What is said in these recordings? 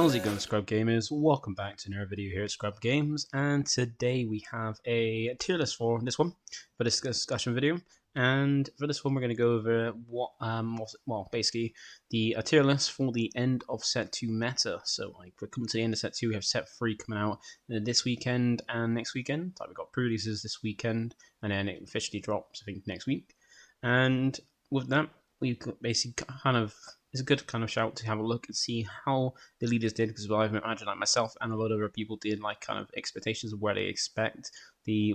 How's it going, Scrub Gamers? Welcome back to another video here at Scrub Games, and today we have a tier list for this one, for this discussion video. And for this one, we're going to go over basically the tier list for the end of Set 2 meta. So, like, we're coming to the end of Set 2. We have Set 3 coming out this weekend and next weekend. Like, we've got pre-releases this weekend, and then it officially drops, I think, next week. And with that, we basically it's a good kind of shout to have a look and see how the leaders did, because I imagine like myself and a lot of other people did like kind of expectations of where they expect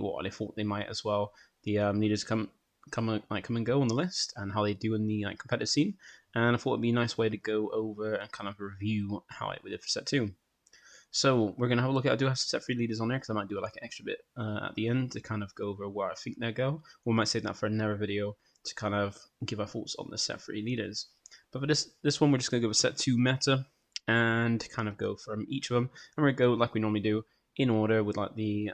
what they thought they might as well. The leaders come and go on the list and how they do in the competitive scene. And I thought it'd be a nice way to go over and kind of review how it did for Set 2. So we're gonna have a look at. I do have some Set 3 leaders on there because I might do like an extra bit at the end to kind of go over where I think they'll go. We might save that for another video to kind of give our thoughts on the Set 3 leaders. But for this one, we're just going to go with Set 2 meta and kind of go from each of them. And we're going to go like we normally do in order with like the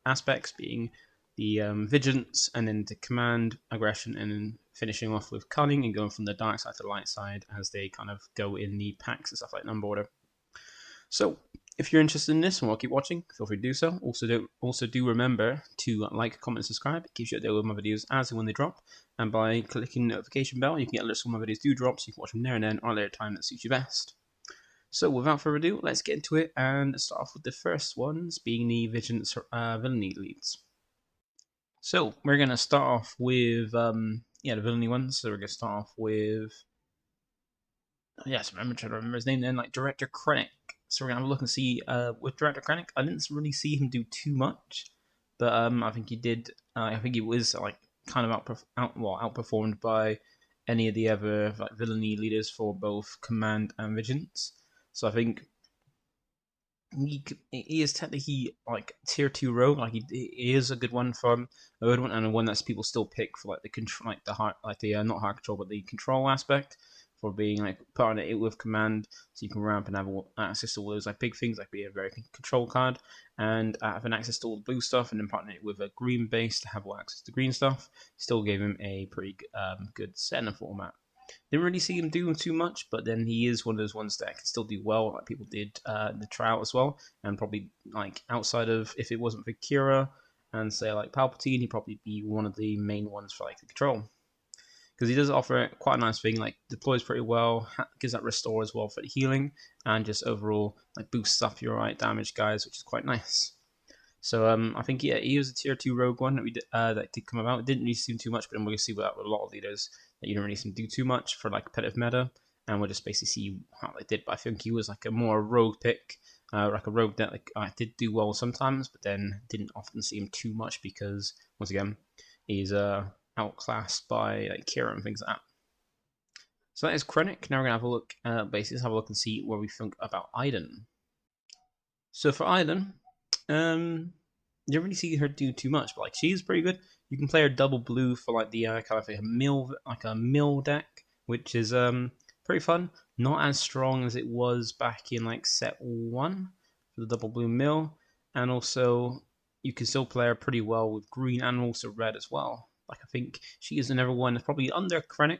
aspects being the vigilance, and then the command, aggression, and then finishing off with cunning and going from the dark side to the light side as they kind of go in the packs and stuff like number order. So if you're interested in this and want to keep watching, feel free to do so. Also do remember to like, comment, and subscribe. It keeps you updated with my videos as and when they drop. And by clicking the notification bell, you can get alerts when my videos do drop, so you can watch them there and then or at a later time that suits you best. So without further ado, let's get into it and start off with the first ones being the Vigilance villainy leads. So we're gonna start off with the villainy ones. So we're gonna start off with trying to remember his name then, like Director Krennic. So we're gonna have a look and see with Director Krennic. I didn't really see him do too much, but I think he did. I think he was like kind of outperformed by any of the other like villainy leaders for both command and vigilance. So I think he is technically like tier 2 rogue. Like he is a good one from a good one, and one that people still pick for like the control, like the heart, like the not heart control, but the control aspect. For being like part of it with command, so you can ramp and have access to all those like big things, like be a very control card and having access to all the blue stuff, and then partner it with a green base to have all access to green stuff. Still gave him a pretty good set and format. Didn't really see him doing too much, but then he is one of those ones that can still do well, like people did in the trial as well, and probably like outside of if it wasn't for Qi'ra and say like Palpatine, he'd probably be one of the main ones for like the control. Because he does offer quite a nice thing, like deploys pretty well, gives that restore as well for the healing, and just overall like boosts up your damage guys, which is quite nice. So I think he was a tier 2 rogue one that we did, that did come about. It didn't really seem too much, but then we'll see that with a lot of leaders that you don't really see them do too much for like competitive meta, and we'll just basically see how they did. But I think he was like a more rogue pick, like a rogue that like I did do well sometimes, but then didn't often see him too much because once again he's outclassed by like Qi'ra and things like that. So that is Krennic. Now we're gonna have a look, have a look and see where we think about Iden. So for Iden, you don't really see her do too much, but like she is pretty good. You can play her double blue for like the kind of like a mill deck, which is pretty fun. Not as strong as it was back in like Set 1 for the double blue mill, and also you can still play her pretty well with green and also red as well. Like I think she is another one that's probably under Krennic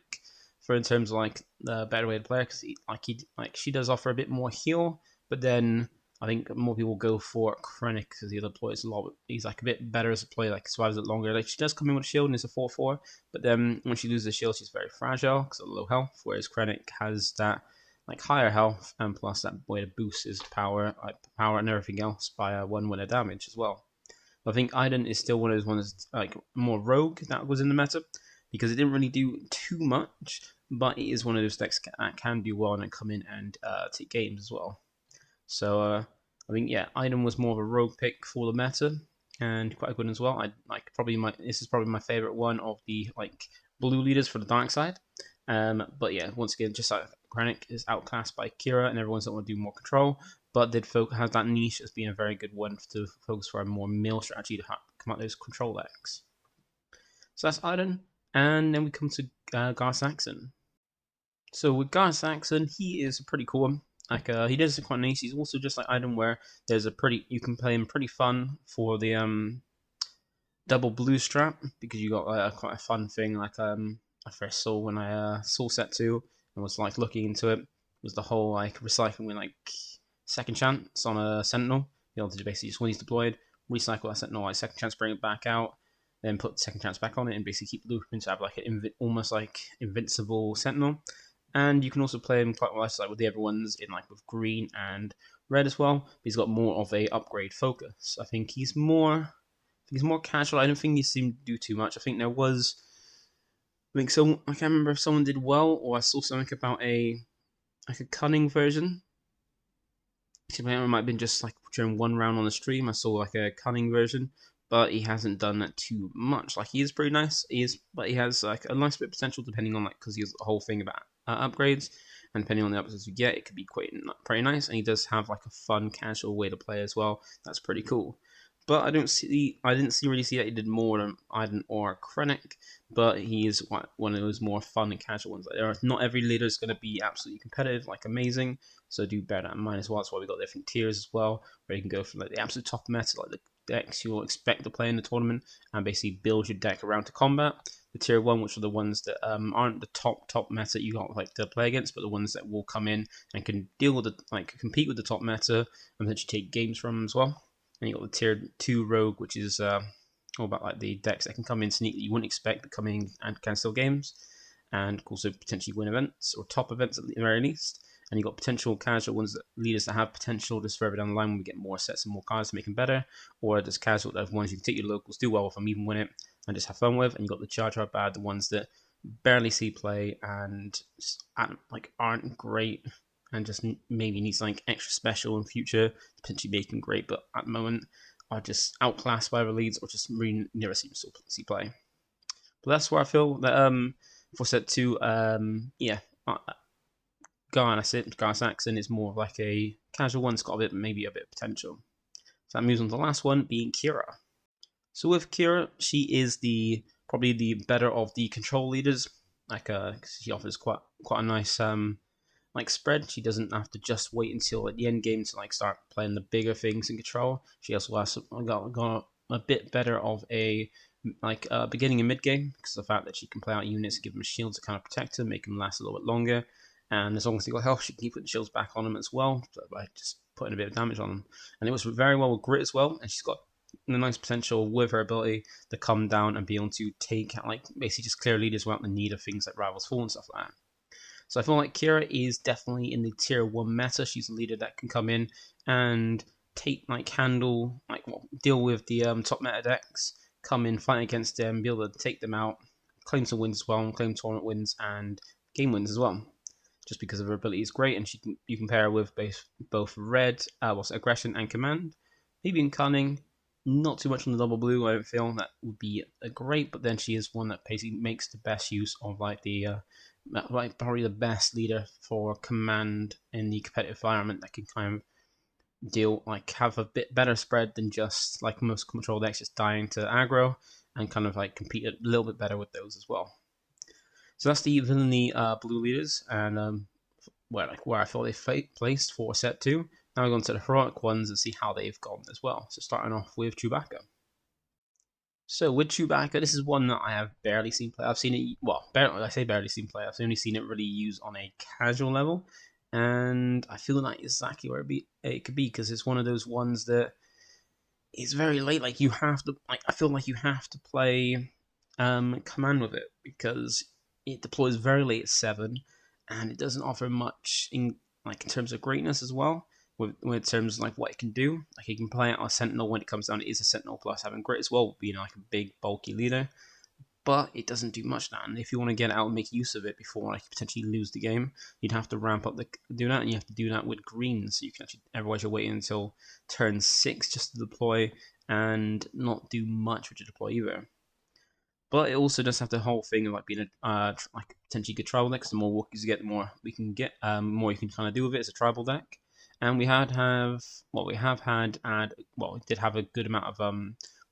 for in terms of like the better way to play, because she does offer a bit more heal, but then I think more people go for Krennic because he deploys a lot. He's like a bit better as a player, like survives it longer. Like she does come in with a shield and it's a 4/4, but then when she loses the shield, she's very fragile because of low health. Whereas Krennic has that like higher health and plus that way to boost his power, and everything else by 1 winner damage as well. I think Iden is still one of those ones like more rogue that was in the meta because it didn't really do too much, but it is one of those decks that can do well and come in and take games as well. So I think Iden was more of a rogue pick for the meta and quite a good one as well. This is probably my favorite one of the like blue leaders for the dark side. But yeah, once again, just like Krennic is outclassed by Qi'ra and everyone's that want to do more control, but did has that niche as being a very good one to focus for a more mill strategy to come out those control decks. So that's Iden, and then we come to Gar Saxon. So with Gar Saxon, he is a pretty cool one. Like he does quite nice. He's also just like Iden, where there's you can play him pretty fun for the double blue strap because you got quite a fun thing. Like I first saw when I saw Set 2 and was like looking into it, was the whole like recycling with like second chance on a Sentinel. Be able to basically just when he's deployed, recycle that Sentinel, like second chance, bring it back out, then put the second chance back on it, and basically keep looping to have like an almost like invincible Sentinel. And you can also play him quite well, like with the other ones in like with green and red as well. But he's got more of a upgrade focus. I think he's more casual. I don't think he seemed to do too much. I think there was, I can't remember if someone did well or I saw something about a cunning version. It might have been just like during one round on the stream. I saw like a cunning version, but he hasn't done that too much. Like he is pretty nice. But he has like a nice bit of potential depending on like because he has the whole thing about upgrades, and depending on the upgrades you get, it could be quite pretty nice. And he does have like a fun, casual way to play as well. That's pretty cool. But I didn't really see that he did more than Iden or Krennic, but he is one of those more fun and casual ones. Like, not every leader is going to be absolutely competitive, like amazing, so do bear that in mind as well. That's why we got different tiers as well, where you can go from like the absolute top meta, like the decks you'll expect to play in the tournament, and basically build your deck around to combat. The tier 1, which are the ones that aren't the top meta you got like to play against, but the ones that will come in and can deal with compete with the top meta and potentially take games from them as well. And you got the tier 2 rogue, which is all about like the decks that can come in sneakily you wouldn't expect, but come in and can steal games, and also potentially win events or top events at the very least. And you got potential casual ones, leaders that have potential just further down the line when we get more sets and more cards to make them better, or just casual that ones you can take your locals, do well with them, even win it, and just have fun with. And you got the Jar Jar bad, the ones that barely see play and just aren't great, and just maybe needs like extra special in future to potentially make them great, but at the moment are just outclassed by the leads or just really never seem to see play. But that's where I feel that for set 2, Gar Saxon is more of like a casual one. It's got maybe a bit of potential. So that moves on to the last one, being Qi'ra. So with Qi'ra, she is probably the better of the control leaders. She offers quite a nice spread. She doesn't have to just wait until at the end game to start playing the bigger things in control. She also has got a bit better of a beginning and mid game because of the fact that she can play out units, give them shields to kind of protect them, make them last a little bit longer. And as long as they got health, she can keep putting shields back on them as well, by just putting a bit of damage on them. And it was very well with grit as well, and she's got the nice potential with her ability to come down and be able to take basically just clear leaders without the need of things like Rivals Fall and stuff like that. So I feel like Qi'ra is definitely in the tier 1 meta. She's a leader that can come in and deal with the top meta decks, come in, fight against them, be able to take them out, claim some wins as well, and claim tournament wins and game wins as well. Just because of her ability is great, and you can pair her with both red, aggression and command. Maybe in cunning, not too much on the double blue. I don't feel that would be great, but then she is one that basically makes the best use of probably the best leader for command in the competitive environment that can kind of have a bit better spread than just like most control decks just dying to aggro, and kind of compete a little bit better with those as well. So that's the villainy blue leaders, and where I feel they placed for set 2. Now we're going to the heroic ones and see how they've gone as well. So starting off with Chewbacca. So with Chewbacca, this is one that I have barely seen play. I've seen it, I say barely seen play. I've only seen it really used on a casual level, and I feel like exactly where it could be, because it's one of those ones that is very late. Like you have to, I feel like you have to play command with it because it deploys very late at 7, and it doesn't offer much in terms of greatness as well. With terms of what it can do, it can play out a Sentinel when it comes down. It is a Sentinel plus having grit as well, being a big bulky leader, but it doesn't do much of that. And if you want to get it out and make use of it before potentially lose the game, you'd have to ramp up do that, and you have to do that with green. So you can otherwise you're waiting until turn 6 just to deploy and not do much with your deploy either. But it also does have the whole thing of being a potentially good tribal deck. Because the more Wookiees you get, the more we can get, more you can kind of do with it as a tribal deck. And we did have a good amount of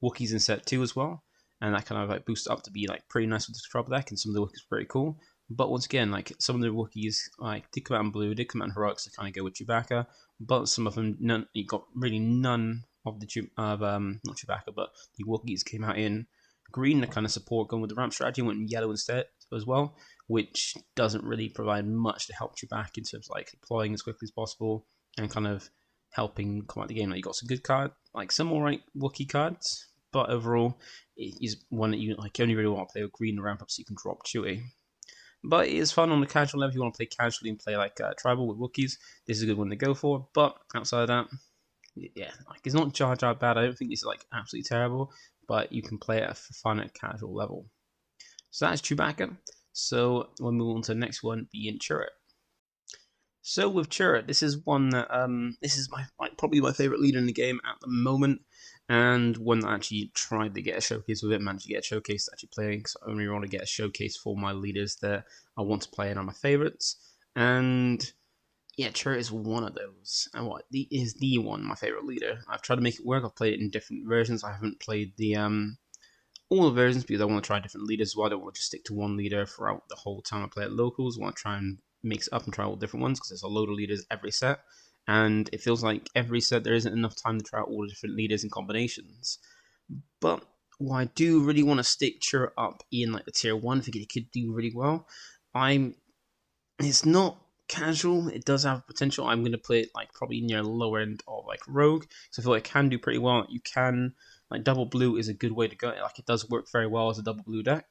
Wookiees in set 2 as well, and that kind of boosted up to be pretty nice with the tribal deck, and some of the Wookiees were pretty cool. But once again, some of the Wookiees did come out in blue, did come out in heroics to kind of go with Chewbacca, but some of them you got really none of the not Chewbacca, but the Wookiees came out in green to kind of support going with the ramp strategy, went in yellow instead as well, which doesn't really provide much to help Chewbacca in terms of deploying as quickly as possible and kind of helping combat the game. Like, you got some good cards, like some alright Wookiee cards, but overall, it is one that you like only really want to play with green to ramp up so you can drop Chewie. But it is fun on the casual level. If you want to play casually and play like tribal with Wookiees, this is a good one to go for. But outside of that, yeah, like it's not Jar Jar bad. I don't think this is like absolutely terrible, but you can play it for fun at casual level. So that's Chewbacca. So we'll move on to the next one, being Chirrut. So with Chirrut, this is one that this is my probably my favorite leader in the game at the moment, and one that I actually tried to get a showcase with it, managed to get a showcase to actually play, because I only want to get a showcase for my leaders that I want to play and are my favorites. And yeah, Chirrut is one of those. And what is the one my favorite leader? I've tried to make it work. I've played it in different versions. I haven't played the all the versions because I want to try different leaders as well. I don't want to just stick to one leader throughout the whole time I play at locals. I want to try and mix it up and try all different ones because there's a load of leaders every set. And it feels like every set there isn't enough time to try out all the different leaders and combinations. But what I do really want to stick Chirrut up in like the tier 1, I think it could do really well. It's not casual, it does have potential. I'm going to play it like probably near the lower end of like Rogue, so I feel like it can do pretty well. You can, like, double blue is a good way to go. Like, it does work very well as a double blue deck.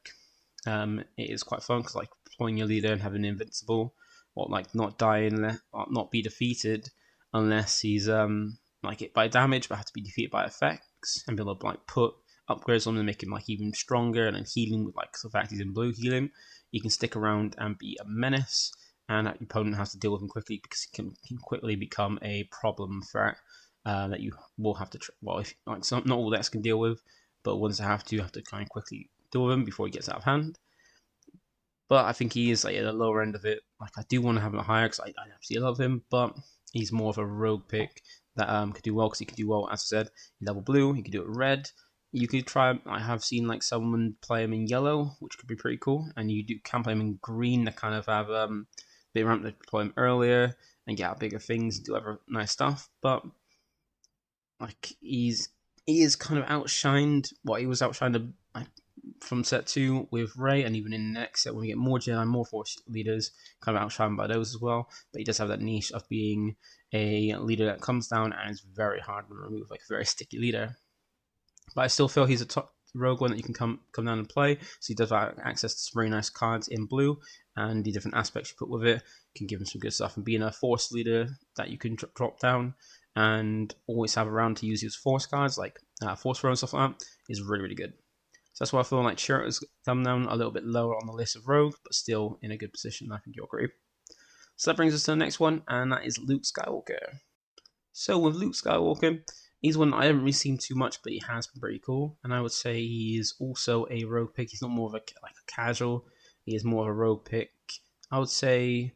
It is quite fun because like deploying your leader and having invincible, or like not dying, or not be defeated unless he's like hit by damage, but have to be defeated by effects, and be able to like put upgrades on him and make him like even stronger, and then healing with like the fact he's in blue healing. You can stick around and be a menace, and your opponent has to deal with him quickly because he can quickly become a problem threat that you will have to. Well, if like not all decks can deal with, but ones that have to kind of quickly deal with him before he gets out of hand. But I think he is like at the lower end of it. Like, I do want to have him higher because I absolutely love him, but he's more of a rogue pick that could do well because he could do well, as I said, in double blue. He could do it red. You could try. I have seen like someone play him in yellow, which could be pretty cool, and you can play him in green to kind of have bit ramp to deploy him earlier and get out bigger things and do other nice stuff. But like he is kind of outshined. He was outshined from set 2 with Rey, and even in the next set when we get more Jedi, more Force leaders, kind of outshined by those as well. But he does have that niche of being a leader that comes down and is very hard to remove, like a very sticky leader. But I still feel he's a top rogue one that you can come down and play. So he does have access to some very nice cards in blue, and the different aspects you put with it can give him some good stuff. And being a Force leader that you can drop down and always have around to use his Force cards, like Force Throw and stuff like that, is really, really good. So that's why I feel like Chirrut has come down a little bit lower on the list of rogue, but still in a good position. I think you'll agree. So that brings us to the next one, and that is Luke Skywalker. So with Luke Skywalker, he's one I haven't really seen too much, but he has been pretty cool. And I would say he is also a rogue pick. He's not more of a casual. He is more of a rogue pick. I would say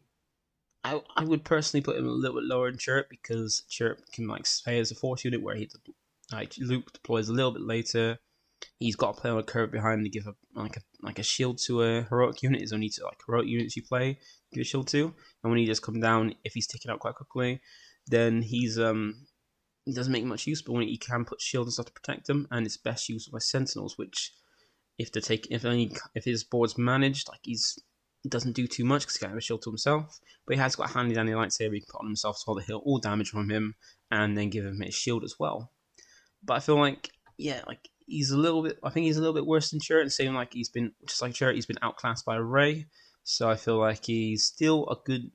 I would personally put him a little bit lower in Chirrut because Chirrut can like stay as a Force unit where Luke deploys a little bit later. He's got to play on a curve behind to give a shield to a heroic unit. It's only to like heroic units you play give a shield to, and when he just come down, if he's taken out quite quickly, then he doesn't make much use. But when he can put shield and stuff to protect him, and it's best used by Sentinels, which if his board's managed, like he doesn't do too much because he can't have a shield to himself. But he has got a handy dandy lightsaber he can put on himself to hold the heal all damage from him, and then give him his shield as well. But I feel like he's a little bit. I think he's a little bit worse than Chirrut, and saying like he's been just like Chirrut, he's been outclassed by Rey. So I feel like he's still a good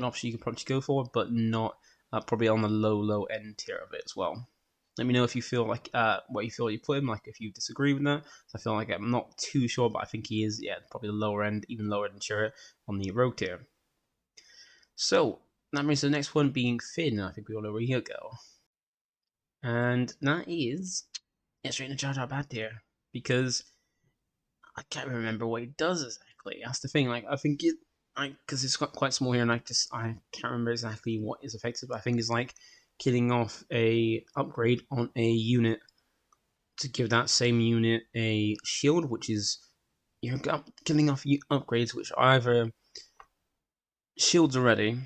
option you could probably go for, but not probably on the low end tier of it as well. Let me know if you feel like what you feel you put him, like if you disagree with that. So I feel like I'm not too sure, but I think he is probably the lower end, even lower than Chirrut on the rogue tier. So that means the next one being Finn. I think we all know where he'll go, and that is straight into Jar Jar bad tier because I can't remember what he does exactly. That's the thing. Like I think because it's quite small here, and I can't remember exactly what is affected. But I think it's like killing off a upgrade on a unit to give that same unit a shield, which is you're killing off upgrades which are either shields already.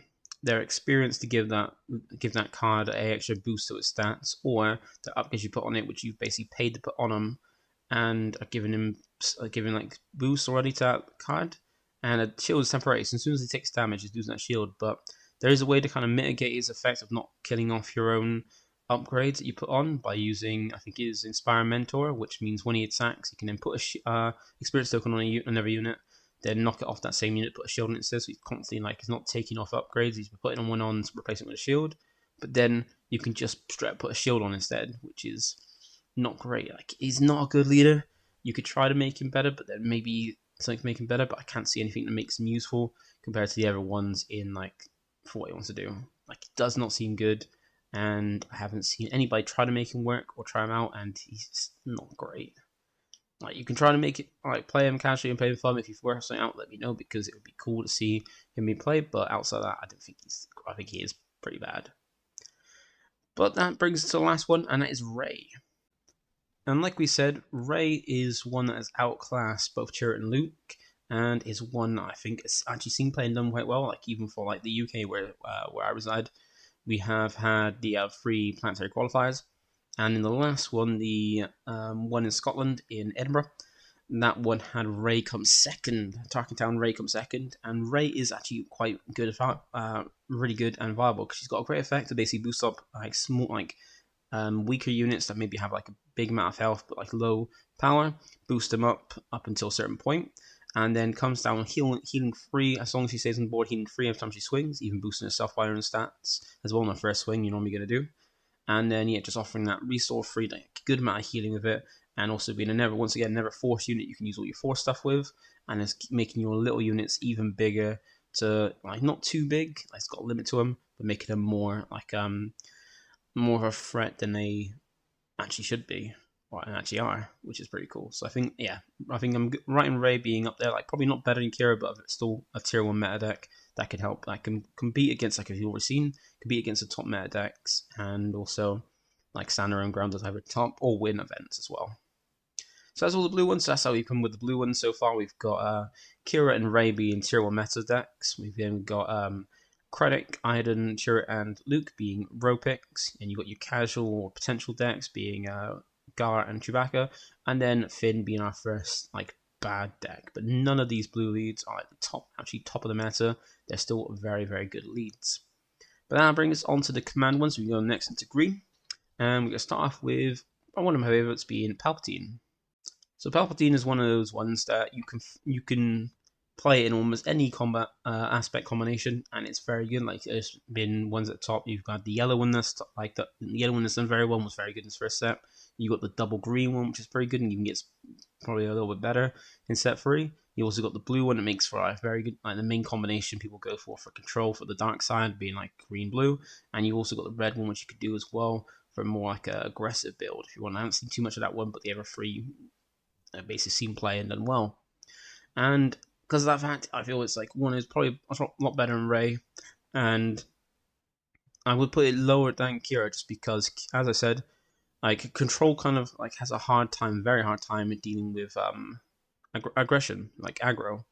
Their experience to give that card a extra boost to its stats, or the upgrades you put on it, which you've basically paid to put on them, and are giving like boosts already to that card. And a shield is temporary, so as soon as he takes damage, he's losing that shield. But there is a way to kind of mitigate his effect of not killing off your own upgrades that you put on by using, I think it is Inspire Mentor, which means when he attacks, you can then put a experience token on another unit, then knock it off that same unit, put a shield on it instead, so he's constantly, like, he's not taking off upgrades, he's putting on one on to replace it with a shield, but then you can just straight up put a shield on instead, which is not great. Like, he's not a good leader. You could try to make him better, but then maybe something to make him better, but I can't see anything that makes him useful compared to the other ones in, like, for what he wants to do. Like, it does not seem good, and I haven't seen anybody try to make him work or try him out, and he's just not great. Like, you can try to make it, like, play him casually and play him fun. If you've worked something out, let me know, because it would be cool to see him be played, but outside of that, I think he is pretty bad. But that brings us to the last one, and that is Rey. And like we said, Rey is one that has outclassed both Chirrut and Luke, and is one that I think has actually seen playing done quite well. Like, even for, like, the UK where I reside, we have had the 3 planetary qualifiers, and in the last one, the one in Scotland in Edinburgh, that one had Rey come second. Tarkin Town Rey come second, and Rey is actually quite good, really good and viable, because she's got a great effect to basically boost up, like, small, like, weaker units that maybe have, like, a big amount of health but, like, low power, boost them up until a certain point, and then comes down healing free as long as she stays on board, healing free every time she swings, even boosting herself by her own stats as well on her first swing you're normally going to do. And then, yeah, just offering that restore free, like, good amount of healing with it, and also being a never force unit you can use all your force stuff with, and it's making your little units even bigger to, like, not too big, like, it's got a limit to them, but making them more, like, more of a threat than they actually should be, or actually are, which is pretty cool. So I think I'm right in Rey being up there, like, probably not better than Qi'ra, but still a tier 1 meta deck that can help, like, can compete against, like, if you've already seen, compete against the top meta decks, and also, like, stand their own ground as either top or win events as well. So that's all the blue ones. So that's how we've come with the blue ones so far. We've got Qi'ra and Rey being tier 1 meta decks. We've then got Krennic, Iden, Chirrut, and Luke being row picks, and you've got your casual or potential decks being Gar and Chewbacca, and then Finn being our first, like, bad deck. But none of these blue leads are at the top of the meta. They're still very, very good leads. But that brings us on to the command ones. So we go next into green, and we're going to start off with one of my favorites being Palpatine. So Palpatine is one of those ones that you can play in almost any combat aspect combination, and it's very good. Like, there's been ones at the top. You've got the yellow one that's like the yellow one that's done very well, was very good in its first set. You got the double green one, which is very good, and you can get probably a little bit better in set 3. You also got the blue one that makes for a very good, like, the main combination people go for control for the dark side, being like green blue, and you also got the red one, which you could do as well for more like a aggressive build if you want. I haven't seen too much of that one, but the other 3 basically seem play and done well. And because of that fact, I feel it's like one is probably a lot better than Rey, and I would put it lower than Qi'ra just because, as I said, like, control kind of, like, has a very hard time dealing with aggression, like aggro.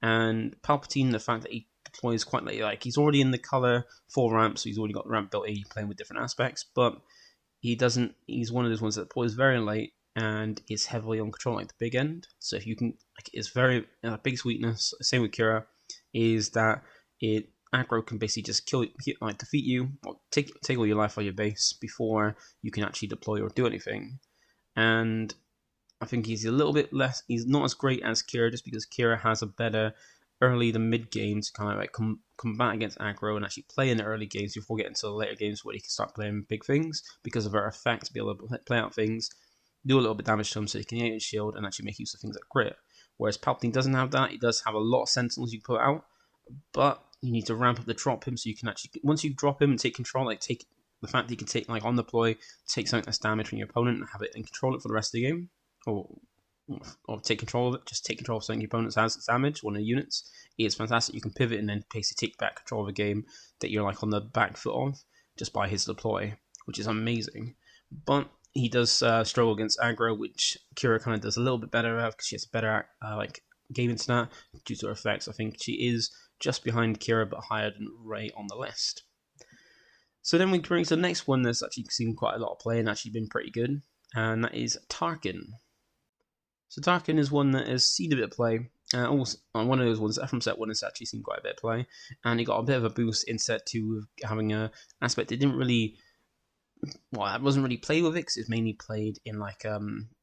And Palpatine, the fact that he deploys quite late, like, he's already in the color 4 ramp, so he's already got the ramp built in, playing with different aspects, but he's one of those ones that deploys very late and is heavily on control, like the big end. So if you can, like, it's very biggest weakness. Same with Qi'ra, is that aggro can basically just defeat you, or take all your life out of your base before you can actually deploy or do anything. And I think he's a little bit less. He's not as great as Qi'ra, just because Qi'ra has a better early to mid game to kind of, like, combat against aggro and actually play in the early games before getting to the later games where he can start playing big things because of her effect to be able to play out things, do a little bit of damage to him so he can hit his shield and actually make use of things like grit. Whereas Palpatine doesn't have that. He does have a lot of sentinels you can put out, but you need to ramp up the drop him so you can actually, once you drop him and take control, like, take the fact that you can take, like, on the deploy, take something that's damage from your opponent and have it and control it for the rest of the game, or take control of it, just take control of something your opponent has damage, one of the units. It's fantastic. You can pivot and then basically take back control of a game that you're, like, on the back foot of just by his deploy, which is amazing. But he does struggle against aggro, which Qi'ra kind of does a little bit better at because she has a better like, game into that due to her effects. I think she is just behind Qi'ra but higher than Rey on the list. So then we bring to the next one that's actually seen quite a lot of play and actually been pretty good, and that is Tarkin. So Tarkin is one that has seen a bit of play, Also, on one of those ones from set 1 has actually seen quite a bit of play, and it got a bit of a boost in set 2 with having a aspect it didn't really. Well, I wasn't really played with it because it's mainly played in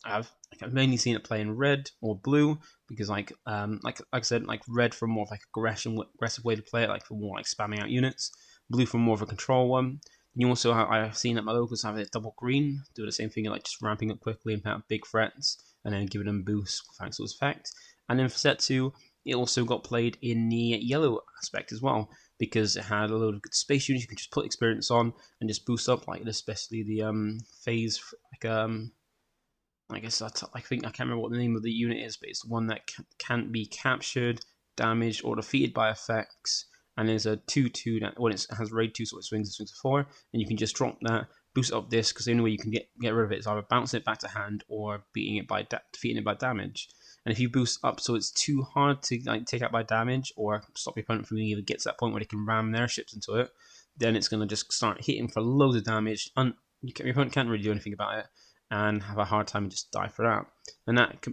I've mainly seen it play in red or blue because like I said, like red for more of like aggressive way to play it, like for more like spamming out units. Blue for more of a control one. You also I've seen that my locals have it double green, do the same thing, like just ramping up quickly and have big threats, and then giving them boosts thanks to its effect. And then for set 2, it also got played in the yellow aspect as well because it had a load of good space units you can just put experience on and just boost up, like especially the phase, like I guess I think I can't remember what the name of the unit is, but it's the one that can't be captured, damaged, or defeated by effects. And there's a 2/2 that when it has raid 2, so it swings to 4, and you can just drop that, boost up this, because the only way you can get rid of it is either bouncing it back to hand or defeating it by damage. And if you boost up so it's too hard to like take out by damage or stop your opponent from even get to that point where they can ram their ships into it, then it's going to just start hitting for loads of damage. Your opponent can't really do anything about it and have a hard time and just die for that. And that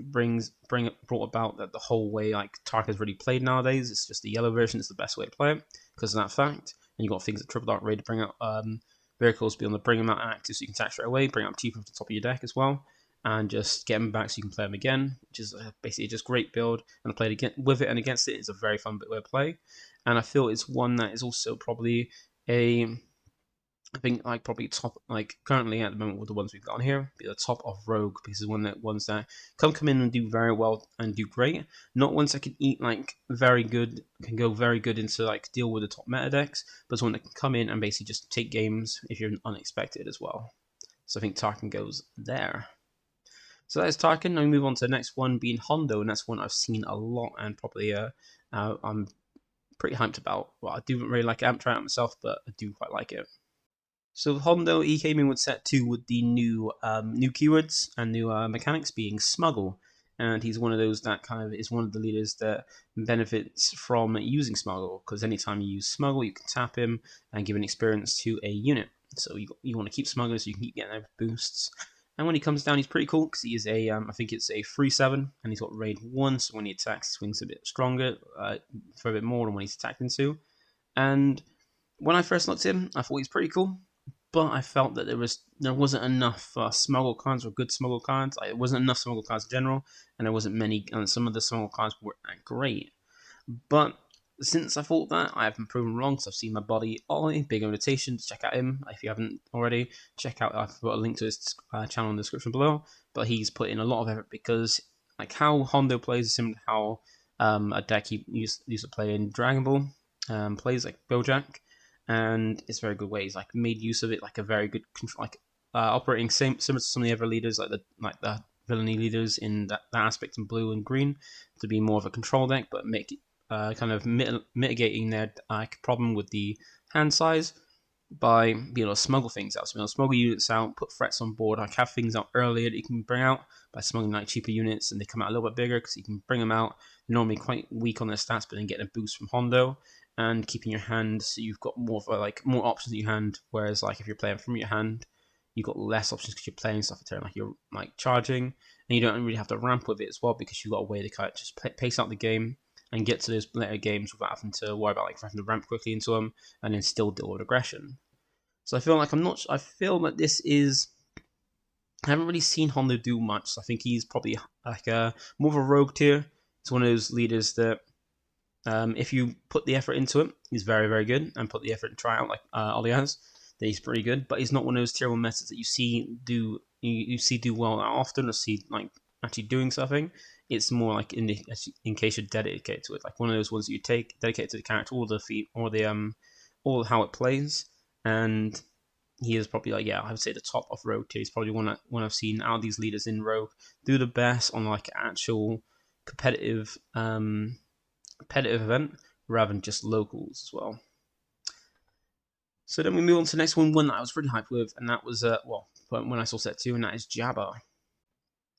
brought about that the whole way like Tarkin's really played nowadays. It's just the yellow version is the best way to play it because of that fact. And you got things like Triple Dark Raid to bring out vehicles, be able to bring them out active so you can attack straight away, bring up cheap off the top of your deck as well, and just get them back so you can play them again, which is basically just great build. And I played again with it and against it. It's a very fun way to play, and I feel it's one that is also probably I think like probably top like currently at the moment with the ones we've got on here, be the top of Rogue because it's ones that come in and do very well and do great. Not ones that can eat like very good, can go very good into like deal with the top meta decks, but it's one that can come in and basically just take games if you're unexpected as well. So I think Tarkin goes there. So that is Tarkin. Now we move on to the next one being Hondo, and that's one I've seen a lot and probably I'm pretty hyped about. Well, I do really like it. I haven't tried it myself, but I do quite like it. So Hondo, he came in with set 2 with the new keywords and new mechanics being smuggle, and he's one of those that kind of is one of the leaders that benefits from using smuggle because anytime you use smuggle, you can tap him and give an experience to a unit. So you want to keep smuggling so you can keep getting boosts. And when he comes down, he's pretty cool because he is a I think it's a 3/7, and he's got raid 1, so when he attacks, swings a bit stronger for a bit more than when he's attacked into. And when I first looked at him, I thought he's pretty cool, but I felt that there wasn't enough smuggle cards or good smuggle cards. There wasn't enough smuggle cards in general, and there wasn't many. And some of the smuggle cards weren't that great. But since I thought that, I have been proven wrong. So I've seen my buddy Ollie, big invitation to check out him. If you haven't already, check out. I've got a link to his channel in the description below. But he's put in a lot of effort because, like how Hondo plays, is similar to how a deck he used to play in Dragon Ball plays, like Bojack, and it's very good ways. Like made use of it, like a very good operating similar to some of the other leaders, like the villainy leaders in that aspect in blue and green, to be more of a control deck, but make kind of mitigating their problem with the hand size by being able to smuggle things out. So being able to smuggle units out, put threats on board, like have things out earlier that you can bring out by smuggling like cheaper units, and they come out a little bit bigger because you can bring them out. They're normally quite weak on their stats, but then getting a boost from Hondo and keeping your hand so you've got more more options in your hand. Whereas like if you're playing from your hand, you've got less options because you're playing stuff at turn, like you're like charging, and you don't really have to ramp with it as well because you've got a way to kind of just pace out the game and get to those later games without having to worry about like having to ramp quickly into them and then still deal with aggression. So I feel like I feel that this is. I haven't really seen Hondo do much. So I think he's probably like more of a rogue tier. It's one of those leaders that if you put the effort into it, he's very, very good, and put the effort to try out like Ollie has, then he's pretty good. But he's not one of those tier 1 methods that you see do well often, or see like actually doing something. It's more like in case you're dedicated to it, like one of those ones that you take dedicated to the character or the feat or the or how it plays. And he is probably like, I would say the top of Rogue tier. He's probably one I've seen out of these leaders in Rogue do the best on like actual competitive event rather than just locals as well. So then we move on to the next one that I was really hyped with, and that was when I saw set 2, and that is Jabba.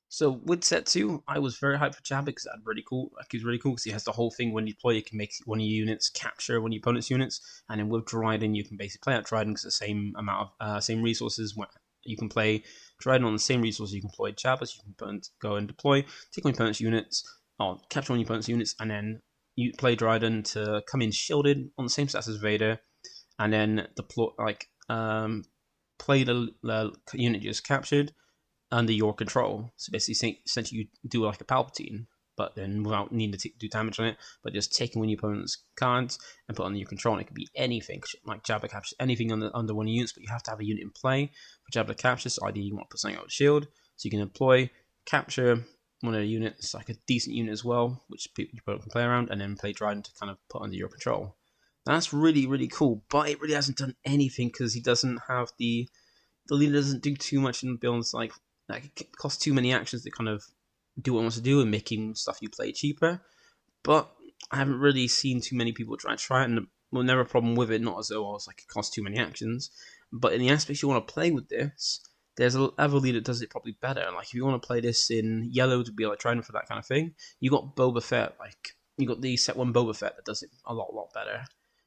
So with set 2, I was very hyped for Jabba because that's really cool. Like he's really cool because he has the whole thing when you deploy, you can make one of your units capture one of your opponent's units, and then with Dryden you can basically play out Dryden because the same amount of same resources. You can play Dryden on the same resources you can deploy Jabba, so you can go and deploy, take on opponent's units, capture one of your opponent's units, and then you play Dryden to come in shielded on the same stats as Vader, and then deploy play the unit you just captured under your control. So basically, essentially, you do like a Palpatine, but then without needing to do damage on it, but just taking one of your opponent's cards and put it under your control. And it could be anything, like Jabba captures anything under one of your units, but you have to have a unit in play for Jabba to capture. So ideally, you want to put something out with shield, so you can deploy, capture one of the units, like a decent unit as well, which people can play around, and then play Dryden to kind of put under your control. That's really, really cool, but it really hasn't done anything because he doesn't have the leader doesn't do too much in the builds. Like it costs too many actions to kind of do what it wants to do and making stuff you play cheaper. But I haven't really seen too many people try it, and we'll never have a problem with it. Not as though it costs too many actions, but in the aspects you want to play with this, there's a other leader that does it probably better. Like if you want to play this in yellow to be like trying for that kind of thing, you got Boba Fett. Like you got the set one Boba Fett that does it a lot better.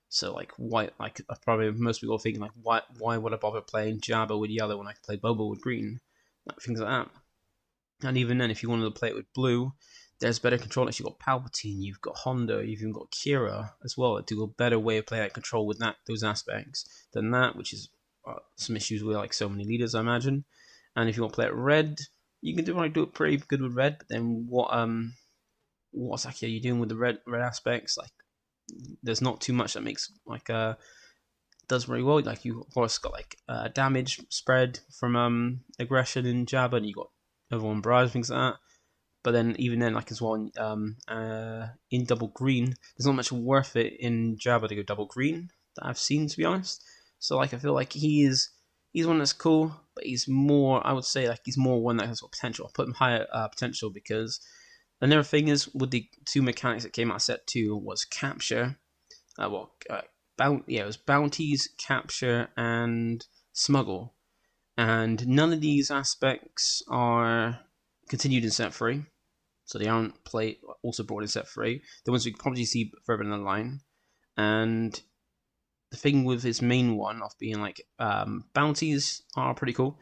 So like why? Like probably most people are thinking like why would I bother playing Jabba with yellow when I can play Boba with green? Like things like that. And even then, if you wanted to play it with blue, there's better control. You've got Palpatine, you've got Hondo, you've even got Qi'ra as well. Do a better way of playing that control with those aspects than that, which is some issues with like so many leaders, I imagine. And if you want to play it red, you can do it pretty good with red. But then what's actually are you doing with the red aspects? Like there's not too much that makes does very well. Like you of course got like damage spread from aggression in Jabba, and you got everyone barrage things like that. But then even then, like as well, in double green, there's not much worth it in Jabba to go double green that I've seen, to be honest. So like I feel like he's one that's cool, but he's more, I would say like he's more one that has got potential. I put him higher potential because another thing is with the two mechanics that came out of set 2 was capture. It was bounties, capture, and smuggle. And none of these aspects are continued in set 3. So they aren't also brought in set 3. The ones we can probably see further in the line. And the thing with his main one of being like bounties are pretty cool.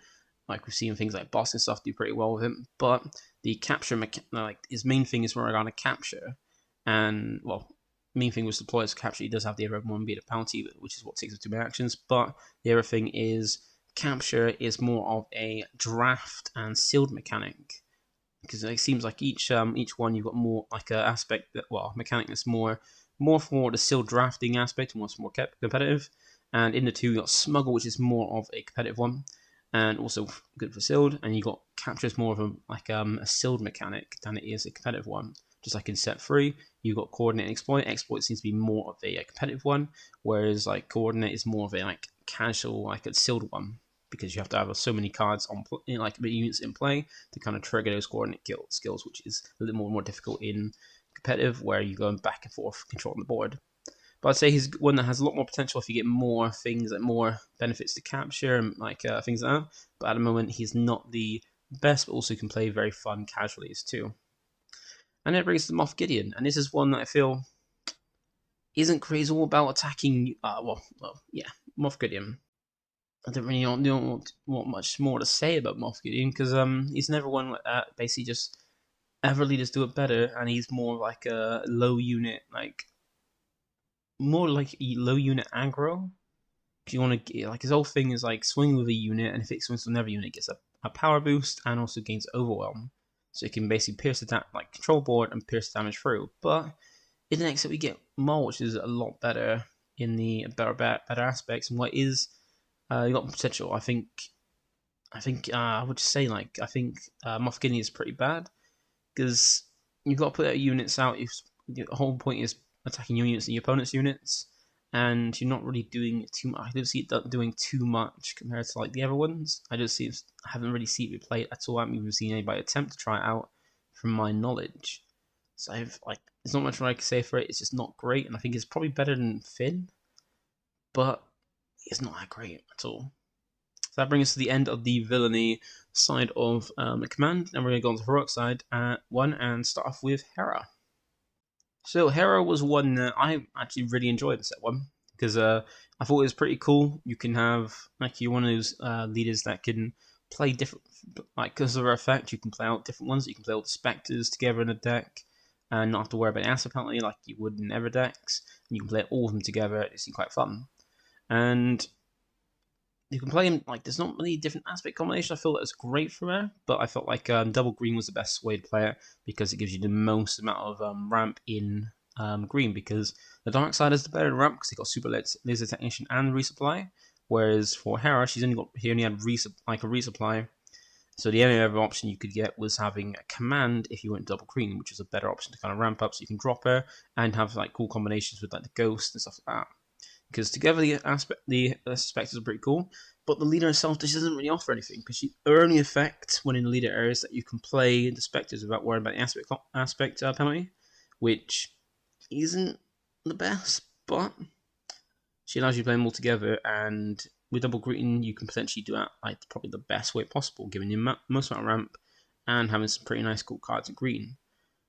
Like we've seen things like Bossk and stuff do pretty well with him. But the capture like his main thing is where I'm gonna capture. And main thing was deploy as capture. He does have the other one be the bounty, which is what takes up 2 main actions. But the other thing is capture is more of a draft and sealed mechanic. Because it seems like each one you've got more like an aspect that mechanic that's more for the sealed drafting aspect and what's more competitive, and in the 2 you got smuggle, which is more of a competitive one, and also good for sealed, and you got capture is more of a sealed mechanic than it is a competitive one. Just like in set 3, you got coordinate and exploit. Exploit seems to be more of a competitive one, whereas like coordinate is more of a like casual like a sealed one. Because you have to have so many cards on units in play to kind of trigger those coordinate skills, which is a little more difficult in competitive, where you're going back and forth controlling the board. But I'd say he's one that has a lot more potential if you get more things, like more benefits to capture and things like that. But at the moment, he's not the best, but also can play very fun casualties too. And that brings us to Moff Gideon, and this is one that I feel isn't crazy all about attacking. Moff Gideon. I don't really know what much more to say about Moff Gideon because he's never one like that. Basically, just other leaders do it better, and he's more like a low unit, more like a low unit aggro. If you want to, like his whole thing is like swing with a unit, and if it swings with another unit, it gets a power boost and also gains overwhelm, so it can basically pierce the control board and pierce damage through. But in the next set we get Maul, which is a lot better in the better aspects, and what is. You got potential. I think I would just say Moff Gideon is pretty bad because you've got to put units out. The whole point is attacking your units and your opponent's units, and you're not really doing too much. I don't see it doing too much compared to like the other ones. I haven't really seen it played at all. I haven't even seen anybody attempt to try it out, from my knowledge. So there's not much more I can say for it. It's just not great, and I think it's probably better than Finn, but it's not that great at all. So that brings us to the end of the villainy side of the command, and we're going to go on to the heroic side one and start off with Hera. So Hera was one that I actually really enjoyed in set 1 because I thought it was pretty cool. You can have you're one of those leaders that can play different, because of her effect. You can play out different ones. You can play all the specters together in a deck. and not have to worry about the asset penalty like you would in other decks. And you can play all of them together. It's quite fun. And you can play them, like, there's not many different aspect combinations I feel that is great for her, but I felt like double green was the best way to play it because it gives you the most amount of ramp in green, because the dark side is the better ramp because they got super laser technician and resupply, whereas for Hera he only had a resupply. So the only other option you could get was having a command if you went double green, which is a better option to kind of ramp up so you can drop her and have like cool combinations with like the ghost and stuff like that. Because together the specters are pretty cool, but the leader herself just doesn't really offer anything, because her only effect when in the leader area is that you can play the specters without worrying about the aspect penalty, which isn't the best, but she allows you to play them all together, and with double green you can potentially do that like probably the best way possible, giving you most amount of ramp and having some pretty nice cool cards in green.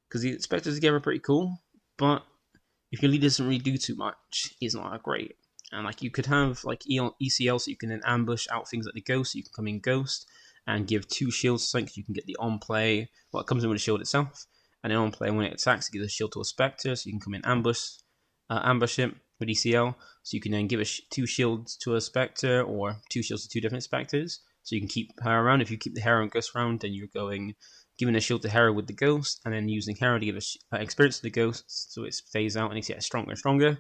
Because the specters together are pretty cool, but if your leader doesn't really do too much, it's not that great. And like you could have like ECL, so you can then ambush out things like the ghost, so you can come in ghost and give 2 shields to something, so you can get the on play. Well, it comes in with a shield itself, and then on play when it attacks, it gives a shield to a specter, so you can come in ambush it with ECL, so you can then give 2 shields to a specter or 2 shields to 2 different specters, so you can keep her around. If you keep the Hera and ghost around, then you're giving a shield to Hera with the ghost, and then using Hera to give experience to the ghost, so it stays out and it gets stronger and stronger.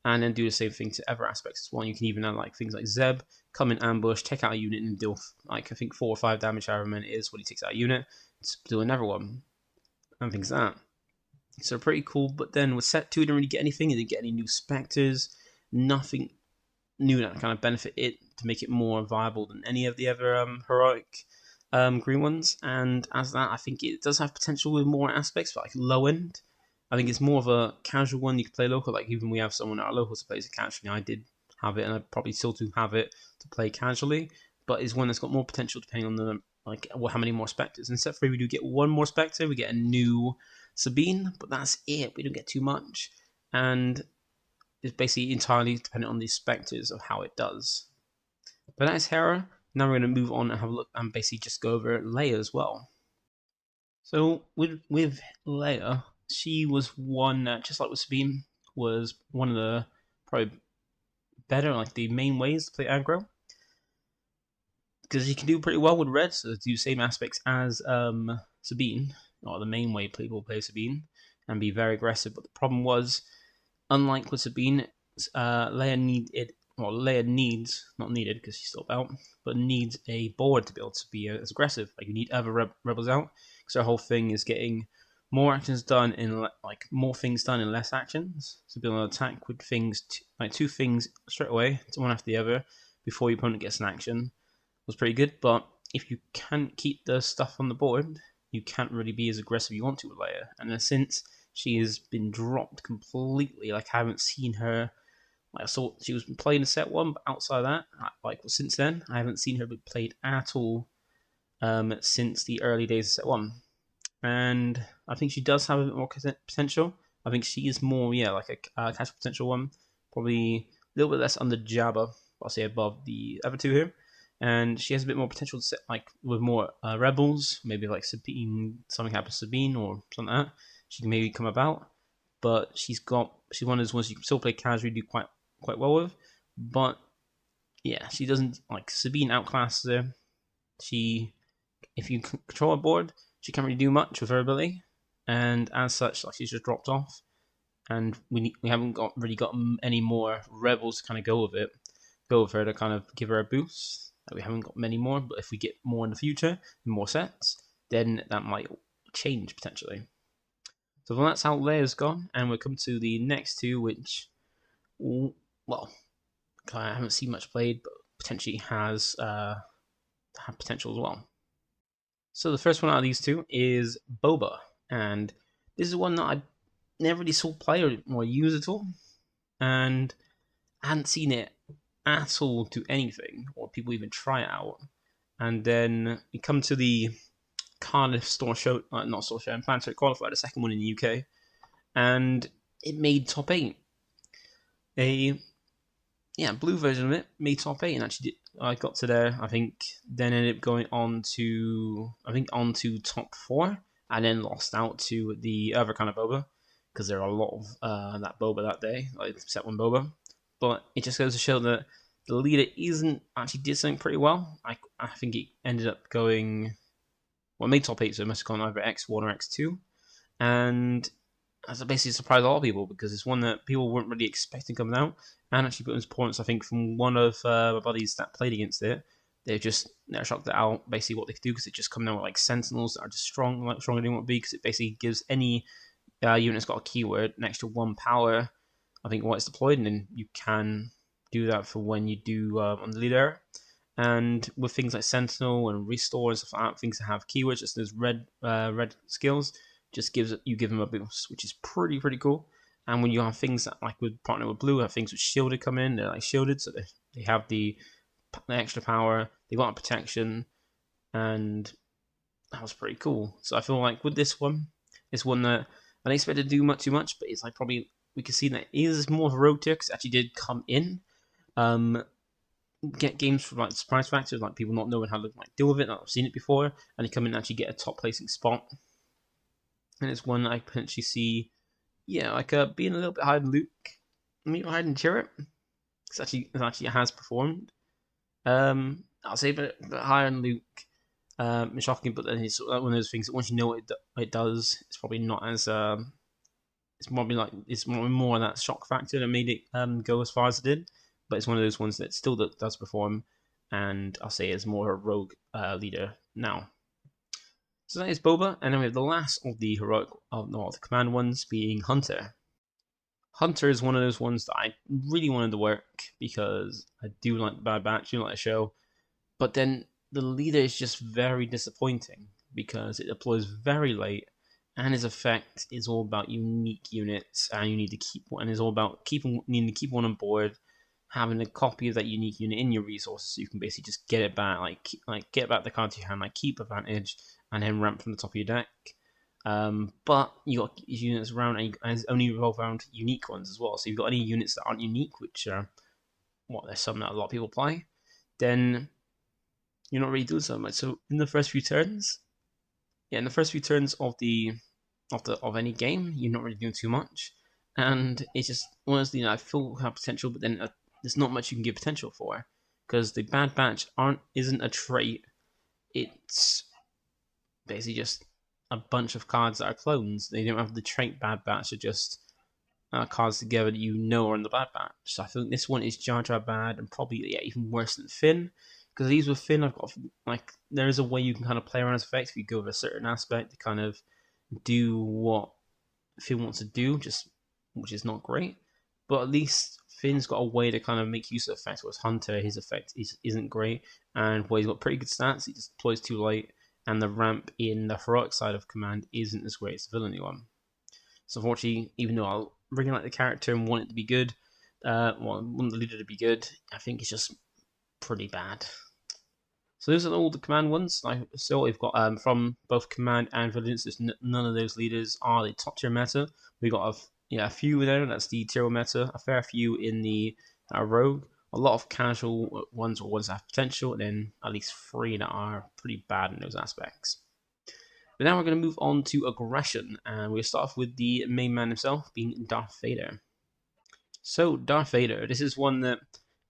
And then do the same thing to other aspects as well. You can even have like things like Zeb come in ambush, take out a unit, and deal like I think 4 or 5 damage, however many it is when he takes out a unit, to do another one, and things like that. So pretty cool. But then with set 2, you didn't really get anything. You didn't get any new specters, nothing new that kind of benefit it to make it more viable than any of the other heroic green ones. And as that, I think it does have potential with more aspects, but like low end. I think it's more of a casual one you can play local. Like even we have someone at our locals that plays it casually. I did have it, and I probably still do have it to play casually. But it's one that's got more potential depending on the how many more specters. In set 3, we do get 1 more specter. We get a new Sabine, but that's it. We don't get too much, and it's basically entirely dependent on the specters of how it does. But that is Hera. Now we're going to move on and have a look and basically just go over Leia as well. So with Leia, she was one just like with Sabine, was one of the probably better, like the main ways to play aggro, because you can do pretty well with red, so do the same aspects as Sabine, or the main way people play Sabine, and be very aggressive. But the problem was, unlike with Sabine, Leia needs, not needed because she's still out, but needs a board to be able to be as aggressive. Like you need other rebels out, because our whole thing is getting more actions done in more things done in less actions. So be able to attack with things like 2 things straight away, one after the other, before your opponent gets an action, was pretty good. But if you can't keep the stuff on the board, you can't really be as aggressive you want to with Leia. And since she has been dropped completely, like I haven't seen her. I saw she was playing in set 1, but outside of that, since then, I haven't seen her be played at all since the early days of set 1. And I think she does have a bit more potential. I think she is more, like a cash potential one. Probably a little bit less under Jabba, I'll say above the other 2 here. And she has a bit more potential to set, like, with more rebels. Maybe like Sabine, something happens to Sabine or something like that. She can maybe come about. But she's one of those ones you can still play casually, do quite well with. But yeah, she doesn't, like, Sabine outclasses her. If you control a board, she can't really do much with her ability, and as such, like, she's just dropped off. And we haven't really got any more rebels to kind of go with her to kind of give her a boost. We haven't got many more, but if we get more in the future, more sets, then that might change potentially. So that's how Leia's gone, and we'll come to the next 2, which, well, I haven't seen much played, but potentially have potential as well. So the first one out of these 2 is Boba, and this is one that I never really saw play or use at all, and I hadn't seen it at all do anything, or people even try it out. And then we come to the Cardiff Store Show, not Store Show, Planetary Qualifier, the second one in the UK, and it made top 8. Blue version of it made top 8, and actually I got to there, I think, then ended up going on to top 4, and then lost out to the other kind of Boba, because there are a lot of that Boba that day, like set one Boba. But it just goes to show that the leader actually did something pretty well. I think it ended up going, well, it made top 8, so it must have gone either X1 or X2. And that's basically surprised a lot of people, because it's one that people weren't really expecting coming out. And actually put in points, I think, from one of my buddies that played against it. They're shocked at how basically what they could do, because it just come out with like sentinels that are just strong, like stronger than what it would be, because it basically gives any unit that's got a keyword an extra 1 power, I think, what it's deployed, and then you can do that for when you do on the leader. And with things like Sentinel and Restore and stuff like that, things that have keywords, just those red skills, just give them a boost, which is pretty cool. And when you have things that, like with partner with blue, have things with shielded come in, they're like shielded, so they have the extra power, they got protection, and that was pretty cool. So I feel like with this one, it's one that I didn't expect to do too much, but it's like probably we can see that it is more of a road tier, because it actually did come in. Get games for like surprise factors, like people not knowing how to like deal with it, not seen it before, and they come in and actually get a top placing spot. And it's one I potentially see, like being a little bit higher than Luke, maybe higher than Chirrut. It actually has performed. I'll say a bit higher than Luke. It's shocking, but then it's one of those things that once you know what it does, it's probably not as it's probably more that shock factor that made it go as far as it did. But it's one of those ones that still does perform, and I'll say is more a rogue leader now. So that is Boba, and then we have the last of the heroic, the command ones, being Hunter. Hunter is one of those ones that I really wanted to work, because I do like the Bad Batch, I do like the show, but then the leader is just very disappointing, because it deploys very late, and his effect is all about unique units, and you need to keep one, and it's all about needing to keep one on board, having a copy of that unique unit in your resources, so you can basically just get it back, like get back the card to your hand, like keep advantage, and then ramp from the top of your deck. But you got units around, and it's only revolve around unique ones as well. So you've got any units that aren't unique, which are there's some that a lot of people play, then you're not really doing so much. So in the first few turns, of any game, you're not really doing too much, and it's just honestly, I feel have potential, but then there's not much you can give potential for, because the Bad Batch isn't a trait. It's basically just a bunch of cards that are clones. They don't have the trait Bad Batch. They're just cards together that you know are in the Bad Batch. So I think this one is Jar Jar bad, and probably even worse than Finn. Because these with Finn, I've got there is a way you can kind of play around his effects if you go over a certain aspect to kind of do what Finn wants to do, which is not great. But at least Finn's got a way to kind of make use of effects. Whereas Hunter, his effect isn't great, and he's got pretty good stats, he just deploys too late, and the ramp in the heroic side of command isn't as great as the villainy one. So unfortunately, even though I really like the character and want it to be good, want the leader to be good, I think it's just pretty bad. So those are all the command ones. So we've got from both command and villains. None of those leaders are the top tier meta. We got a few there. That's the tier meta. A fair few in the rogue. A lot of casual ones, or ones that have potential, and then at least 3 that are pretty bad in those aspects. But now we're going to move on to aggression, and we'll start off with the main man himself, being Darth Vader. So Darth Vader, this is one that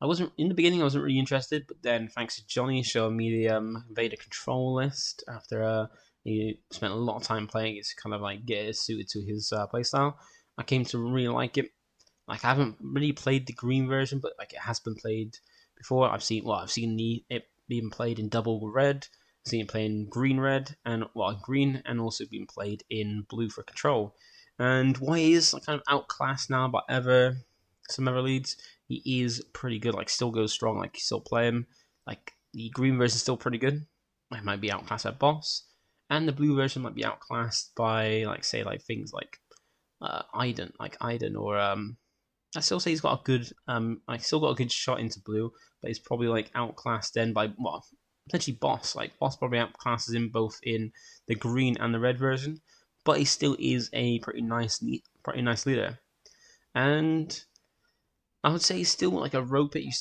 I wasn't really interested, but then thanks to Johnny showing me the Vader control list after he spent a lot of time playing it to kind of like get it suited to his playstyle, I came to really like it. Like, I haven't really played the green version, but like it has been played before. I've seen it being played in double red. I've seen it playing green and also being played in blue for control. And while he is kind of outclassed now by some other leads, he is pretty good. Like, still goes strong. Like, you still play him. Like, the green version is still pretty good. It might be outclassed by boss, and the blue version might be outclassed by things like Iden or I still say he's got a good still got a good shot into blue, but he's probably like outclassed then by potentially Boss. Like, Boss probably outclasses him both in the green and the red version, but he still is a pretty nice leader. And I would say he's still like a rogue pick. You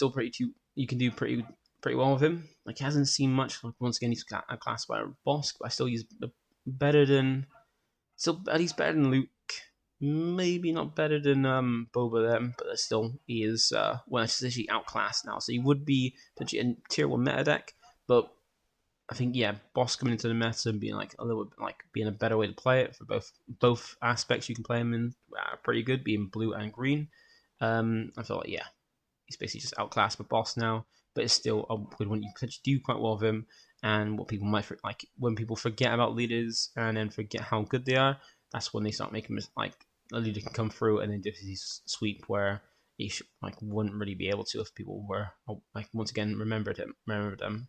can do pretty well with him. Like, he hasn't seen much. Like, once again, he's outclassed by Bossk, but I still use better than, still at least better than Luke. Maybe not better than Boba then, but still he is well, it's essentially outclassed now. So he would be potentially a tier 1 meta deck, but I think Bossk coming into the meta and being like a little bit like being a better way to play it for both aspects you can play him in are pretty good, being blue and green. I feel like he's basically just outclassed by Bossk now, but it's still a good one. You could do quite well with him, and what people might like when people forget about leaders and then forget how good they are, that's when they start making like a leader can come through and then do his sweep where he wouldn't really be able to if people were like once again remembered them.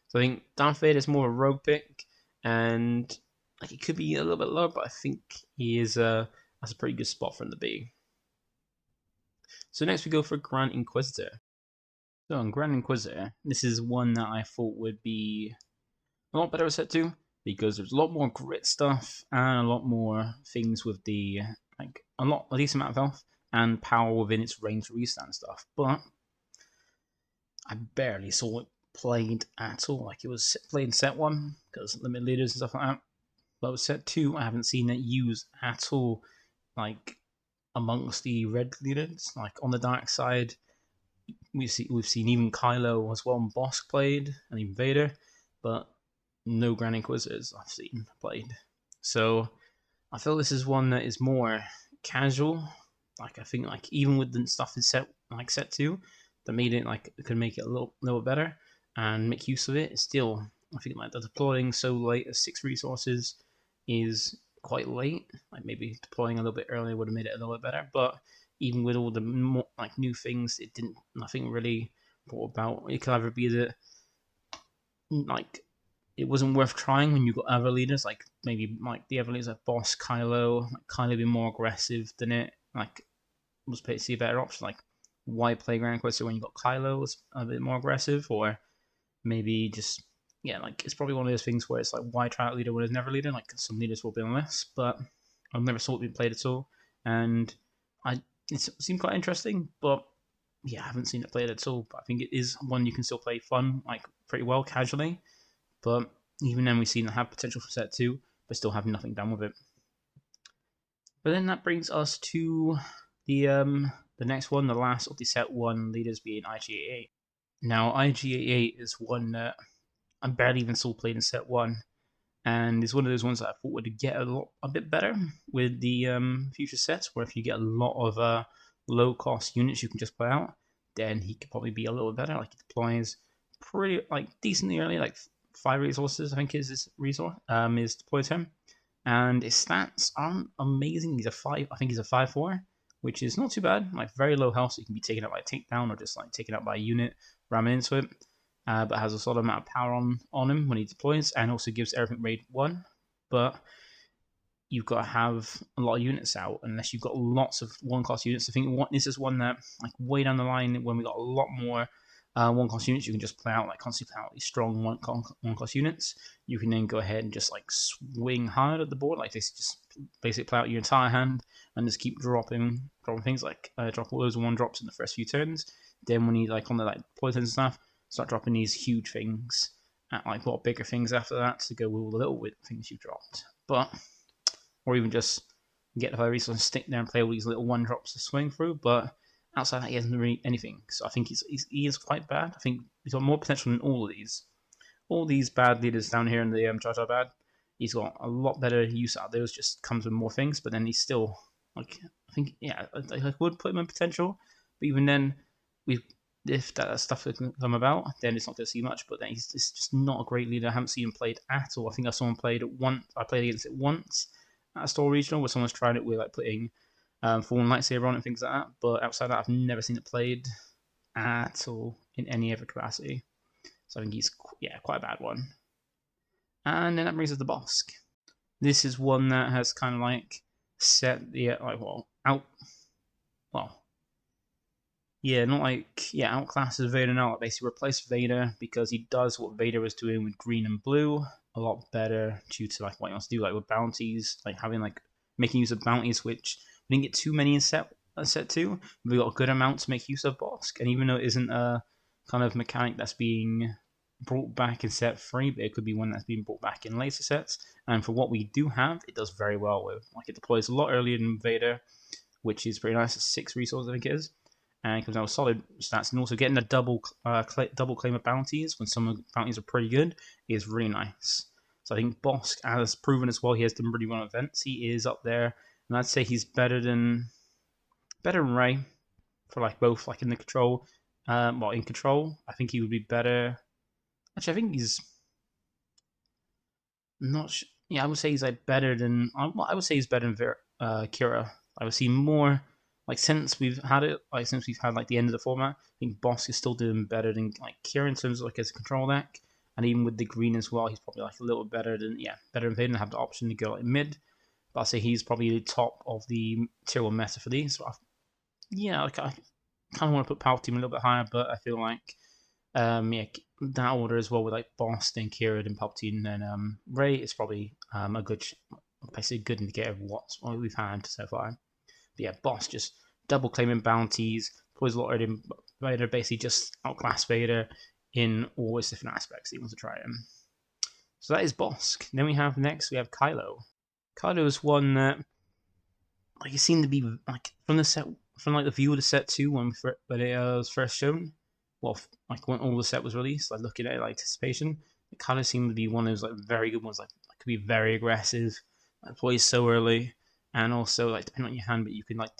So I think Darth Vader is more a rogue pick, and like it could be a little bit lower, but I think he is that's a pretty good spot for him to be. So next we go for Grand Inquisitor. So on Grand Inquisitor, this is one that I thought would be a lot better with set 2, because there's a lot more grit stuff and a lot more things with the a decent amount of health and power within its range restand stuff. But I barely saw it played at all. Like it was played in set 1 because limited leaders and stuff like that. But with set 2, I haven't seen it used at all. Like amongst the red leaders, like on the dark side, we've seen even Kylo as well and Bossk played, and even Vader, but no Grand Inquisitors I've seen played. So I feel this is one that is more casual. Like I think like even with the stuff in set 2, that made it like could make it a little better and make use of it. It's still, I think like the deploying so late as 6 resources is quite late. Like maybe deploying a little bit earlier would have made it a little bit better. But even with all the more, like new things, it didn't. Nothing really brought about. It could either be that like it wasn't worth trying when you got other leaders, like maybe like the other leaders like Bossk, Kylo, like Kylo be more aggressive than it. Like was basically a better option. Like why play Grand Inquisitor when you got Kylo was a bit more aggressive, or maybe just like it's probably one of those things where it's like why try out leader when there's never leader. Like some leaders will be on this, but I've never saw it being played at all, and it seemed quite interesting, but I haven't seen it played at all. But I think it is one you can still play fun, like pretty well casually. But even then, we've seen it have potential for set 2, but still have nothing done with it. But then that brings us to the next one, the last of the set 1 leaders being IG-88. Now, IG-88 is one that I barely even saw played in set 1, and it's one of those ones that I thought would get a bit better with the future sets, where if you get a lot of low-cost units you can just play out, then he could probably be a little bit better. Like he deploys pretty decently early, like 5 resources, I think is his resource, is deployed to him. And his stats aren't amazing. He's a 5, I think he's a 5/4, which is not too bad. Like very low health, so he can be taken out by a takedown or just like taken out by a unit ramming into it. But has a solid amount of power on him when he deploys, and also gives everything raid 1. But you've got to have a lot of units out, unless you've got lots of one-cost units. I think this is one that, like way down the line, when we got a lot more one-cost units, you can just play out like constantly play out these strong one-cost units. You can then go ahead and just like swing hard at the board, like this, just basically play out your entire hand and just keep dropping things, like drop all those 1-drops in the first few turns. Then when you like on the like deploy turns and stuff, start dropping these huge things at like a lot bigger things after that to go with all the little things you dropped. But or even just get the high resource and stick there and play all these little 1-drops to swing through. But outside that, he hasn't really anything. So I think he is quite bad. I think he's got more potential than all of these. All these bad leaders down here in the Jar Jar bad. He's got a lot better use out of those. Just comes with more things, but then he's still like I think I would put him in potential. But even then, if that stuff can come about, then it's not going to see much. But then he's just not a great leader. I haven't seen him played at all. I think I saw him played once. I played against it once at a store regional where someone's tried it with like putting fallen lightsaber on and things like that. But outside that, I've never seen it played at all in any other capacity. So I think he's quite a bad one. And then that brings us to Bossk. This is one that has kind of like set the outclasses Vader now. Like basically replaced Vader because he does what Vader was doing with green and blue a lot better due to like what he wants to do, like with bounties, like having like making use of bounties, which we didn't get too many in set 2. We got a good amount to make use of Bossk, and even though it isn't a kind of mechanic that's being brought back in set 3, but it could be one that's been brought back in later sets. And for what we do have, it does very well with. Like, it deploys a lot earlier than Vader, which is pretty nice. It's 6 resources, I think it is. And it comes out with solid stats. And also getting a double claim of bounties when some of the bounties are pretty good is really nice. So I think Bossk has proven as well. He has done really well events. He is up there. And I'd say he's better than Rey for like both like in the control. In control, I think he would be better. Actually, I think he's not. Yeah, I would say he's like better than. I would say he's better than Qi'ra. I would see more like since we've had it, like since we've had like the end of the format. I think Bossk is still doing better than like Qi'ra in terms of like as a control deck, and even with the green as well, he's probably like a little better than better than Vader and have the option to go like mid. But I'd say he's probably the top of the tier 1 meta for these. So I kind of want to put Palpatine a little bit higher, but I feel like that order as well with like Bossk, then Qi'ra, then Palpatine, then Rey is probably a good indicator of what we've had so far. But yeah, Bossk just double claiming bounties, plays a lot in Vader, basically just outclass Vader in all his different aspects he wants to try him. So that is Bossk. Then we have Kylo. Kylo is one that like it seemed to be like from like the view of the set 2 when it was first shown. Well, like when all the set was released, like looking at it like anticipation, it kind of seemed to be one of those like very good ones. Like could be very aggressive, like plays so early, and also like depending on your hand, but you can like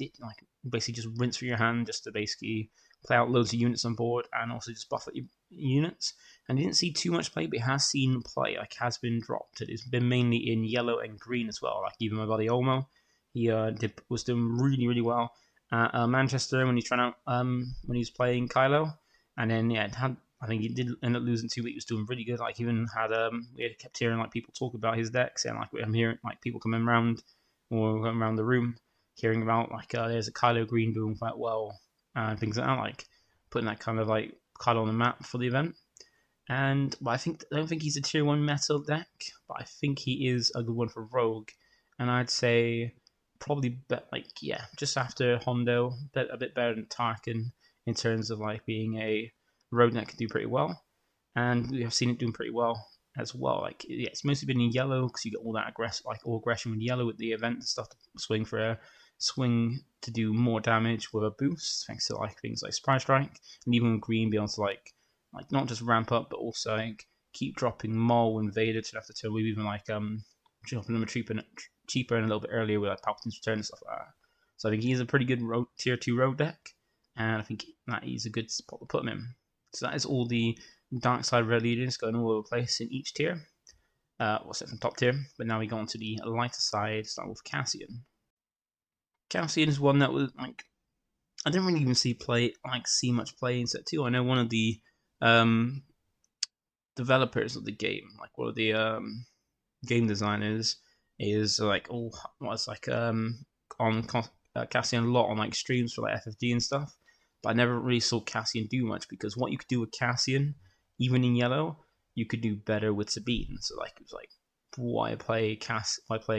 basically just rinse through your hand just to basically play out loads of units on board, and also just buff up your units. And you didn't see too much play, but it has seen play. Like has been dropped. It's been mainly in yellow and green as well. Like even my buddy Olmo, he was doing really really well at Manchester when he's trying out when he's playing Kylo. And then I think he did end up losing 2, but he was doing really good. Like even had we had kept hearing like people talk about his decks, and like I'm hearing like people coming around or going around the room hearing about like there's a Kylo Green doing quite well and things like that, like putting that kind of like Kylo on the map for the event. But I don't think he's a tier 1 metal deck, but I think he is a good one for Rogue. And I'd say probably just after Hondo, a bit better than Tarkin in terms of like being a road that can do pretty well, and we have seen it doing pretty well as well. Like it's mostly been in yellow because you get all that aggression with yellow with the event and stuff to swing to do more damage with a boost thanks to like things like Surprise Strike, and even with green be able to like not just ramp up but also like keep dropping Maul and Vader to have to turn, even like dropping them cheaper and a little bit earlier with like Palpatine's return and stuff like that. So I think he's a pretty good tier 2 road deck. And I think that is a good spot to put him in. So that is all the dark side red leaders going all over the place in each tier. What's it from top tier? But now we go on to the lighter side, start with Cassian. Cassian is one that was like I didn't really even see much play in set 2. I know one of the developers of the game, like one of the game designers, is like on Cassian a lot on like streams for like FFG and stuff. But I never really saw Cassian do much because what you could do with Cassian, even in yellow, you could do better with Sabine. So like it was like why play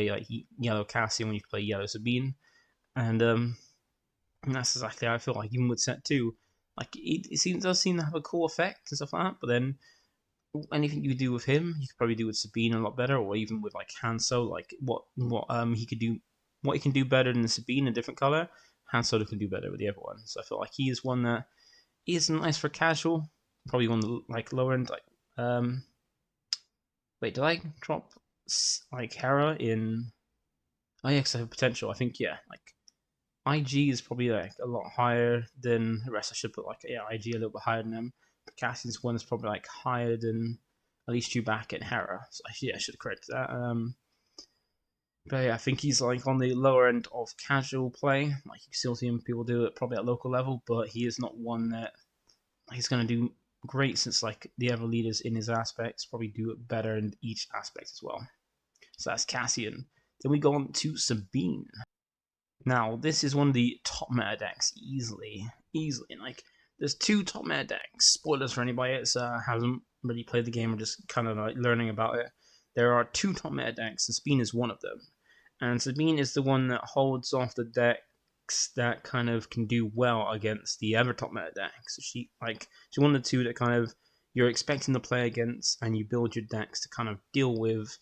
like yellow Cassian when you could play yellow Sabine, and that's exactly how I feel like even with set 2, like it does seem to have a cool effect and stuff like that. But then anything you do with him, you could probably do with Sabine a lot better, or even with like Han Solo, like what he could do. What he can do better than Sabine, a different color, Han Solo can do better with the other one. So I feel like he is one that is nice for casual. Probably one of the like lower end. Like, wait, did I drop like Hera in? Oh yeah, because I have potential. I think like IG is probably like a lot higher than the rest. I should put like IG a little bit higher than them. But Cassian's one is probably like higher than at least Chewbacca and Hera. So I should have corrected that. But yeah, I think he's like on the lower end of casual play. Like you still see people do it probably at local level, but he is not one that he's going to do great since like the other leaders in his aspects probably do it better in each aspect as well. So that's Cassian. Then we go on to Sabine. Now this is one of the top meta decks easily. Like there's 2 top meta decks. Spoilers for anybody that hasn't really played the game or just kind of like learning about it. There are 2 top meta decks, and Sabine is one of them. And Sabine is the one that holds off the decks that kind of can do well against the other top meta decks. So she's one of the 2 that kind of you're expecting to play against, and you build your decks to kind of deal with,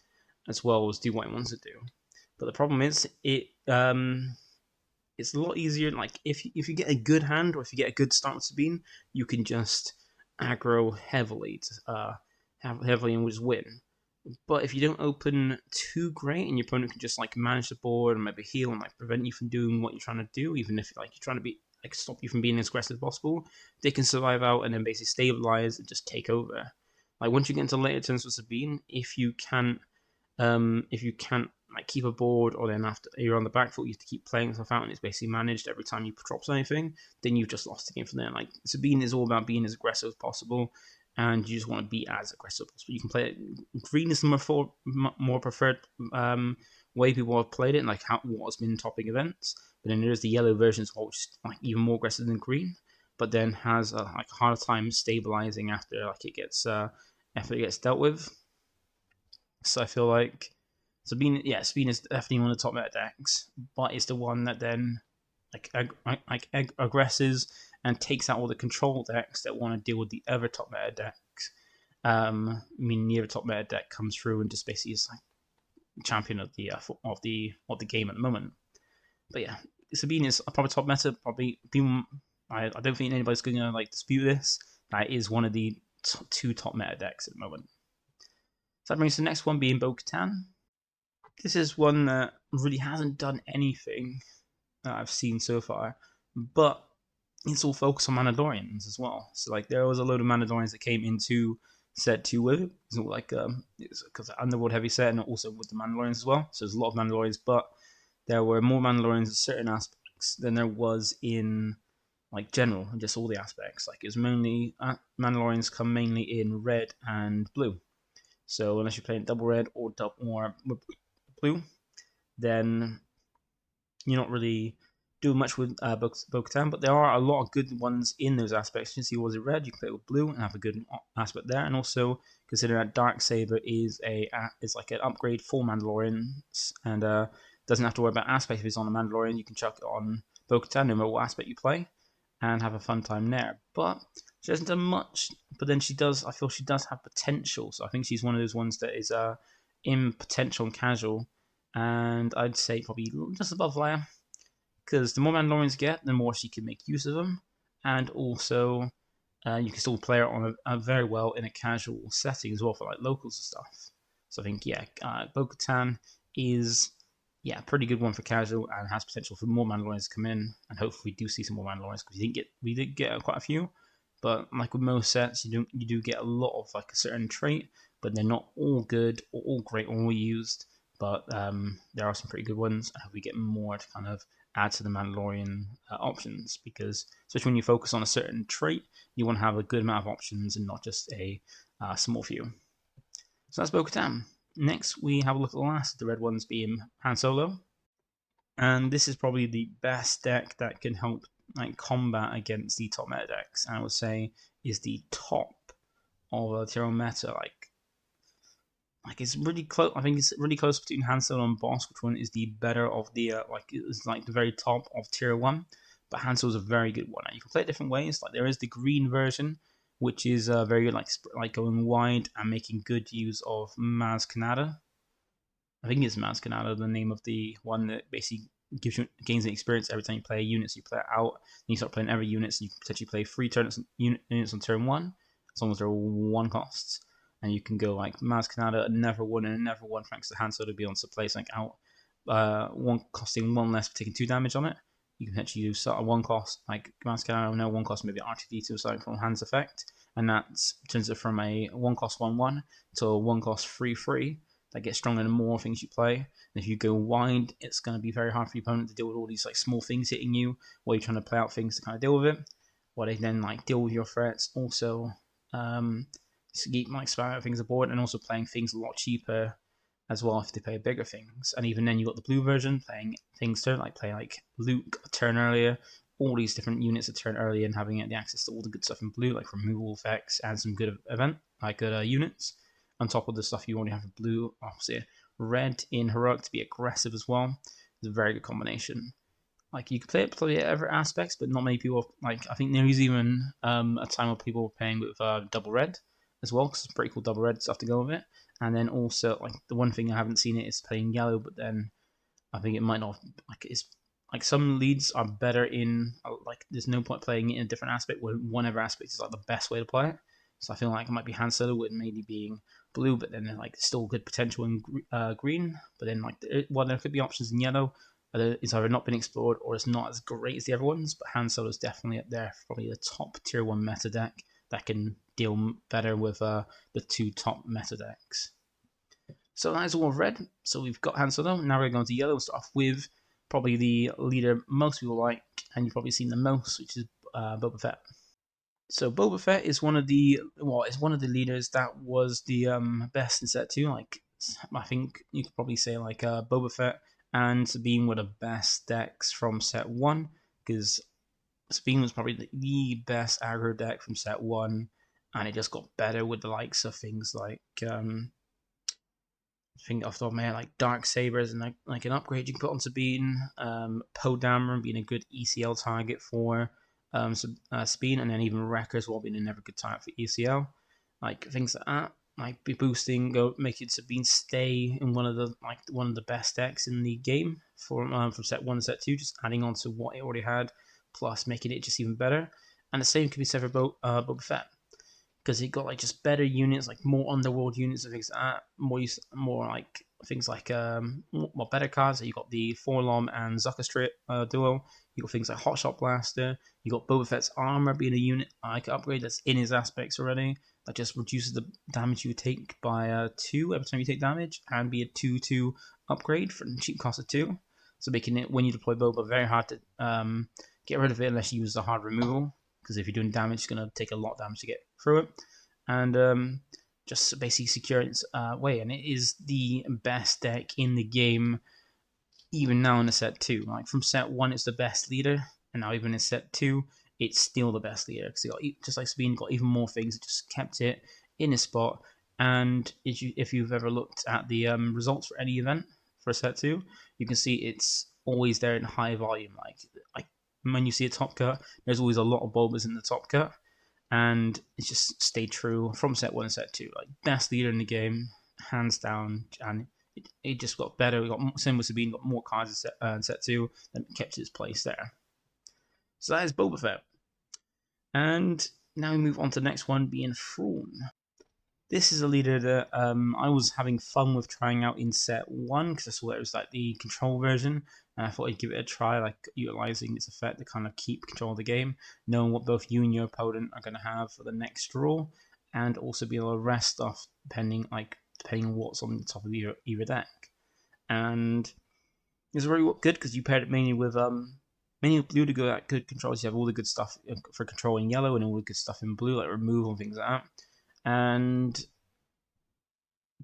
as well as do what it wants to do. But the problem is, it's a lot easier. Like if you get a good hand, or if you get a good start with Sabine, you can just aggro heavily, heavily and just win. But if you don't open too great, and your opponent can just like manage the board and maybe heal and like prevent you from doing what you're trying to do, even if like you're trying to be like stop you from being as aggressive as possible, they can survive out and then basically stabilize and just take over. Like once you get into later turns with Sabine, if you can't like keep a board, or then after you're on the back foot, you have to keep playing stuff out, and it's basically managed every time you drop anything, then you've just lost the game from there. Like Sabine is all about being as aggressive as possible, and you just want to be as aggressive as possible. You can play it. Green is the more preferred way people have played it, like what's been topping events. But then there's the yellow version, which is like even more aggressive than green, but then has like a harder time stabilizing after like it gets dealt with. So I feel like Sabine is definitely one of the top meta decks, but it's the one that then aggresses and takes out all the control decks that want to deal with the other top meta decks. The other top meta deck comes through and just basically is like champion of the game at the moment. But yeah, Sabine is a proper top meta. Probably people, I don't think anybody's going to like dispute this. That is one of the two top meta decks at the moment. So that brings us to the next one, being Bo-Katan. This is one that really hasn't done anything that I've seen so far, but it's all focused on Mandalorians as well. So like there was a load of Mandalorians that came into set 2 with it. It's not like it's because Underworld heavy set, and also with the Mandalorians as well. So there's a lot of Mandalorians, but there were more Mandalorians in certain aspects than there was in like general, just all the aspects. Like it's mainly Mandalorians come mainly in red and blue. So unless you're playing double red or blue, then you're not really doing much with Bo-Katan. But there are a lot of good ones in those aspects. You can see was it red, you can play it with blue and have a good aspect there. And also consider that Darksaber is like an upgrade for Mandalorians, and doesn't have to worry about aspect. If it's on a Mandalorian, you can chuck it on Bo-Katan no matter what aspect you play, and have a fun time there. But she hasn't done much, but then I feel she does have potential. So I think she's one of those ones that is in potential and casual, and I'd say probably just above Leia, because the more Mandalorians get, the more she can make use of them, and also you can still play her on a very well in a casual setting as well for like locals and stuff. So I think Bo-Katan is a pretty good one for casual, and has potential for more Mandalorians to come in, and hopefully we do see some more Mandalorians, because we did get quite a few. But like with most sets, you do get a lot of like a certain trait, but they're not all good or all great or all used. But there are some pretty good ones. I hope we get more to kind of add to the Mandalorian options, because especially when you focus on a certain trait, you want to have a good amount of options and not just a small few. So that's Bo-Katan. Next, we have a look at the last of the red ones, being Han Solo. And this is probably the best deck that can help like combat against the top meta decks, and I would say is the top of the tier 1 meta. Like it's really close. I think it's really close between Han Solo and Bossk, which one is the better of the it's like the very top of tier 1. But Han Solo is a very good one. And you can play it different ways. Like there is the green version, which is very good, like going wide and making good use of Maz Kanata. I think it's Maz Kanata, the name of the one that basically gains an experience every time you play a unit. So you play it out, and you start playing every unit, so you can potentially play 3 units on turn 1, as long as they're 1 costs. And you can go like Maz Kanata, never won, thanks to Han Solo to be able to play something out, costing 1 less for taking 2 damage on it. You can actually use a 1 cost, like Maz Kanata, now 1 cost maybe R2D2 or something from Han's effect, and that turns it from a 1 cost 1/1 to a 1 cost 3/3. That gets stronger the more things you play. And if you go wide, it's going to be very hard for your opponent to deal with all these like small things hitting you, while you're trying to play out things to kind of deal with it, while they then like deal with your threats. Also, keep like spamming things aboard, and also playing things a lot cheaper as well if they play bigger things. And even then, you got the blue version playing things to play like Luke a turn earlier, all these different units a turn earlier, and having the access to all the good stuff in blue, like removal effects and some good units. On top of the stuff you already have in blue, obviously red in heroic to be aggressive as well. It's a very good combination. Like you can play every aspects, but not many people. Like I think there is even a time where people were playing with double red, as well, because it's pretty cool double red stuff to go with it. And then also, like, the one thing I haven't seen it is playing yellow, but then I think it might not, like, it's like some leads are better in, like, there's no point playing it in a different aspect where whatever aspect is like the best way to play it. So I feel like it might be Han Solo with maybe being blue, but then like still good potential in green. But then like there could be options in yellow. It's either not been explored or it's not as great as the other ones. But Han Solo is definitely up there, probably the top tier 1 meta deck that can deal better with the 2 top meta decks. So that is all I've read. So we've got Han Solo. Now we're going to yellow. We'll start off with probably the leader most people like, and you've probably seen the most, which is Boba Fett. So Boba Fett is one of the leaders that was the best in set 2. Like, I think you could probably say like Boba Fett and Sabine were the best decks from set 1, because Sabine was probably the best aggro deck from set 1, and it just got better with the likes of things like I think off the top of my head, like Dark Sabers and like an upgrade you can put on Sabine, Poe Dameron being a good ECL target for Sabine, and then even Wrecker as well being another good target for ECL. Like things like that might be boosting, making Sabine stay in one of the best decks in the game from set 1 to set 2, just adding on to what it already had, plus making it just even better. And the same can be said for Boba Fett, because he got like just better units, like more underworld units and things like that, more like things like more better cards. So you got the Forlom and Zuckerstrip duo. You got things like Hotshot Blaster. You got Boba Fett's armor being a unit like upgrade that's in his aspects already. That just reduces the damage you take by 2 every time you take damage, and be a 2/2 upgrade for the cheap cost of 2. So making it, when you deploy Boba, very hard to get rid of it unless you use the hard removal, because if you're doing damage, it's going to take a lot of damage to get through it. And just basically secure its way. And it is the best deck in the game, even now in the set 2. Like from set 1, it's the best leader, and now even in set 2, it's still the best leader, because just like Sabine, got even more things. It just kept it in a spot. And if you've ever looked at the results for any event for set 2, you can see it's always there in high volume. Like when you see a top cut, there's always a lot of Bobas in the top cut, and it's just stayed true from set 1 and set 2. Like, best leader in the game, hands down, and it just got better. We got same with Sabine, got more cards in set 2, and kept its place there. So that is Boba Fett. And now we move on to the next one, being Thrawn. This is a leader that I was having fun with trying out in set 1, because I saw it was like the control version, and I thought I'd give it a try, like utilizing its effect to kind of keep control of the game, knowing what both you and your opponent are going to have for the next draw, and also be able to rest stuff depending on what's on the top of either deck. And it's very good because you paired it mainly with blue to go at good controls. You have all the good stuff for controlling yellow, and all the good stuff in blue, like removal and things like that. And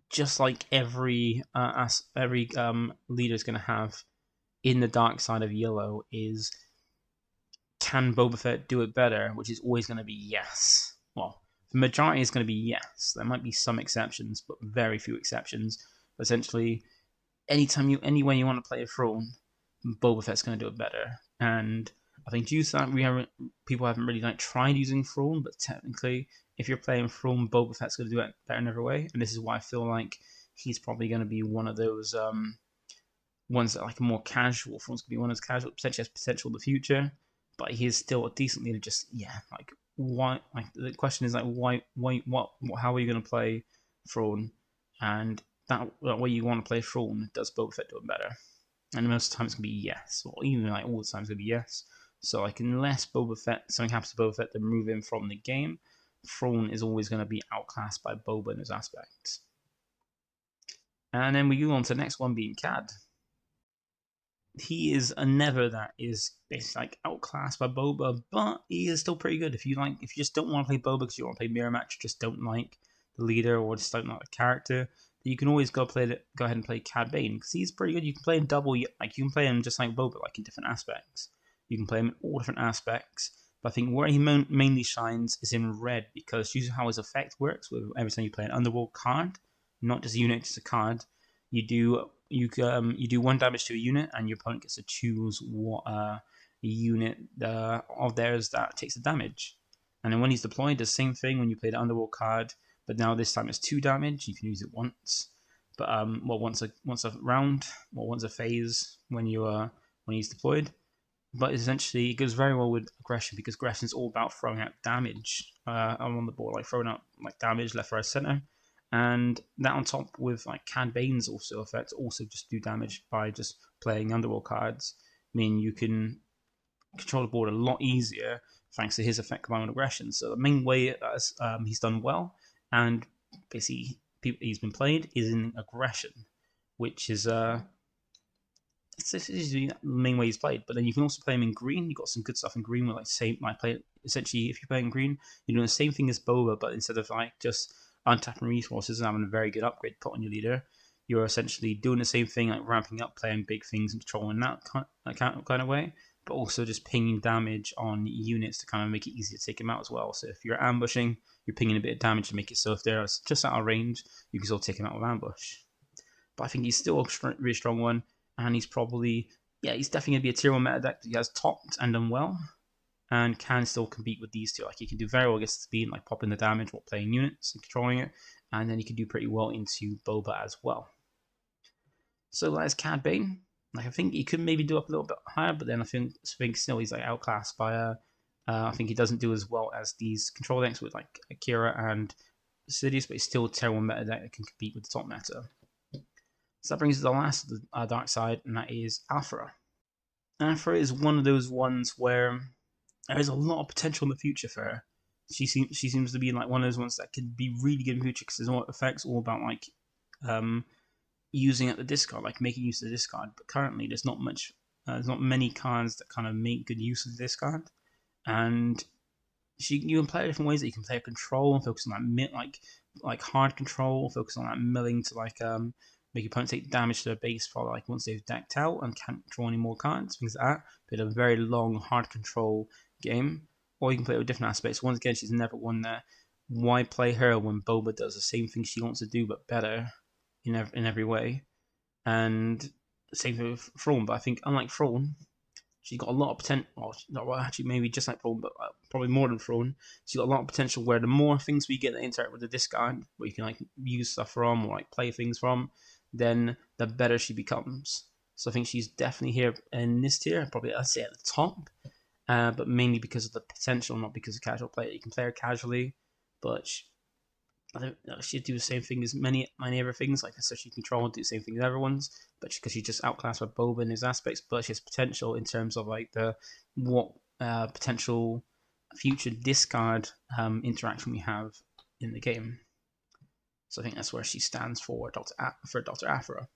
just like every leader is going to have in the dark side of yellow, is can Boba Fett do it better? Which is always going to be yes. Well, the majority is going to be yes. There might be some exceptions, but very few exceptions. But essentially, any way you want to play a Thrawn, Boba Fett's going to do it better. And I think due to that, people haven't really tried using Thrawn, but technically, if you're playing Thrawn, Boba Fett's going to do it better in every way. And this is why I feel like he's probably going to be one of those ones that more casual. Thrawn's going to be one of those casual, potentially has potential in the future, but he is still a decent leader. Just why? The question is why? How are you going to play Thrawn? And that way you want to play Thrawn, does Boba Fett do it better? And most of the time it's going to be yes, or even all the time it's going to be yes. So unless something happens to Boba Fett to remove him from the game, Thrawn is always going to be outclassed by Boba in those aspects. And then we go on to the next one, being Cad. He is a never that is basically outclassed by Boba, but he is still pretty good. If you just don't want to play Boba because you want to play mirror match, just don't like the leader or just don't like the character, you can always go ahead and play Cad Bane, because he's pretty good. You can play him double, you can play him just like Boba, in different aspects. You can play him in all different aspects. But I think where he mainly shines is in red, because usually how his effect works, with every time you play an underworld card, not just a unit, just a card, you do one damage to a unit, and your opponent gets to choose what unit of theirs that takes the damage. And then when he's deployed, the same thing when you play the underworld card, but now this time it's 2 damage. You can use it once, but once a round, or once a phase when he's deployed. But essentially, it goes very well with aggression, because aggression is all about throwing out damage on the board, like throwing out like damage left, right, center, and that on top with like Cad Bane's also effect, also just do damage by just playing underworld cards. I mean, you can control the board a lot easier thanks to his effect combined with aggression. So the main way that he's done well, and basically he's been played, is in aggression, which is it's the main way he's played. But then you can also play him in green. You've got some good stuff in green with essentially, if you're playing green, you're doing the same thing as Boba, but instead of like just untapping resources and having a very good upgrade put on your leader, you're essentially doing the same thing, like ramping up, playing big things and controlling that kind of way, but also just pinging damage on units to kind of make it easy to take them out as well. So if you're ambushing, you're pinging a bit of damage to make it so if they're just out of range, you can still take him out with ambush. But I think he's still a really strong one, and he's definitely going to be a tier 1 meta deck that he has topped and done well, and can still compete with these two. Like, he can do very well against speed, like popping the damage while playing units and controlling it, and then he can do pretty well into Boba as well. So that's Cad Bane. Like, I think he could maybe do up a little bit higher, but then I think still he's like outclassed by I think he doesn't do as well as these control decks with like Qi'ra and Sidious, but he's still a tier 1 meta deck that can compete with the top meta. So that brings us to the last of the dark side, and that is Aphra. Aphra is one of those ones where there is a lot of potential in the future for her. She seems to be like one of those ones that could be really good in the future, because there's effects all about like using at the discard, like making use of the discard. But currently, there's not many cards that kind of make good use of the discard, and you can play it different ways. That you can play a control and focus on that like hard control, focus on that milling to like make your opponent take damage to their base for like once they've decked out and can't draw any more cards, things like that. But a very long hard control game, or you can play it with different aspects. Once again, she's never won there. Why play her when Boba does the same thing she wants to do but better in every way? And same thing with Thrawn. But I think unlike Thrawn, she's got a lot of potential. Well, actually, maybe just like Thrawn, but probably more than Thrawn. She's got a lot of potential where the more things we get that interact with the discard, where you can like use stuff from or like play things from, then the better she becomes. So I think she's definitely here in this tier, probably I'd say at the top, but mainly because of the potential, not because of casual play. You can play her casually, but she'd do the same thing as many other things, like especially control, do the same thing as everyone's, but because she's just outclassed by Boba in his aspects, but she has potential in terms of like what potential future discard interaction we have in the game. So I think that's where she stands for Dr. Aphra.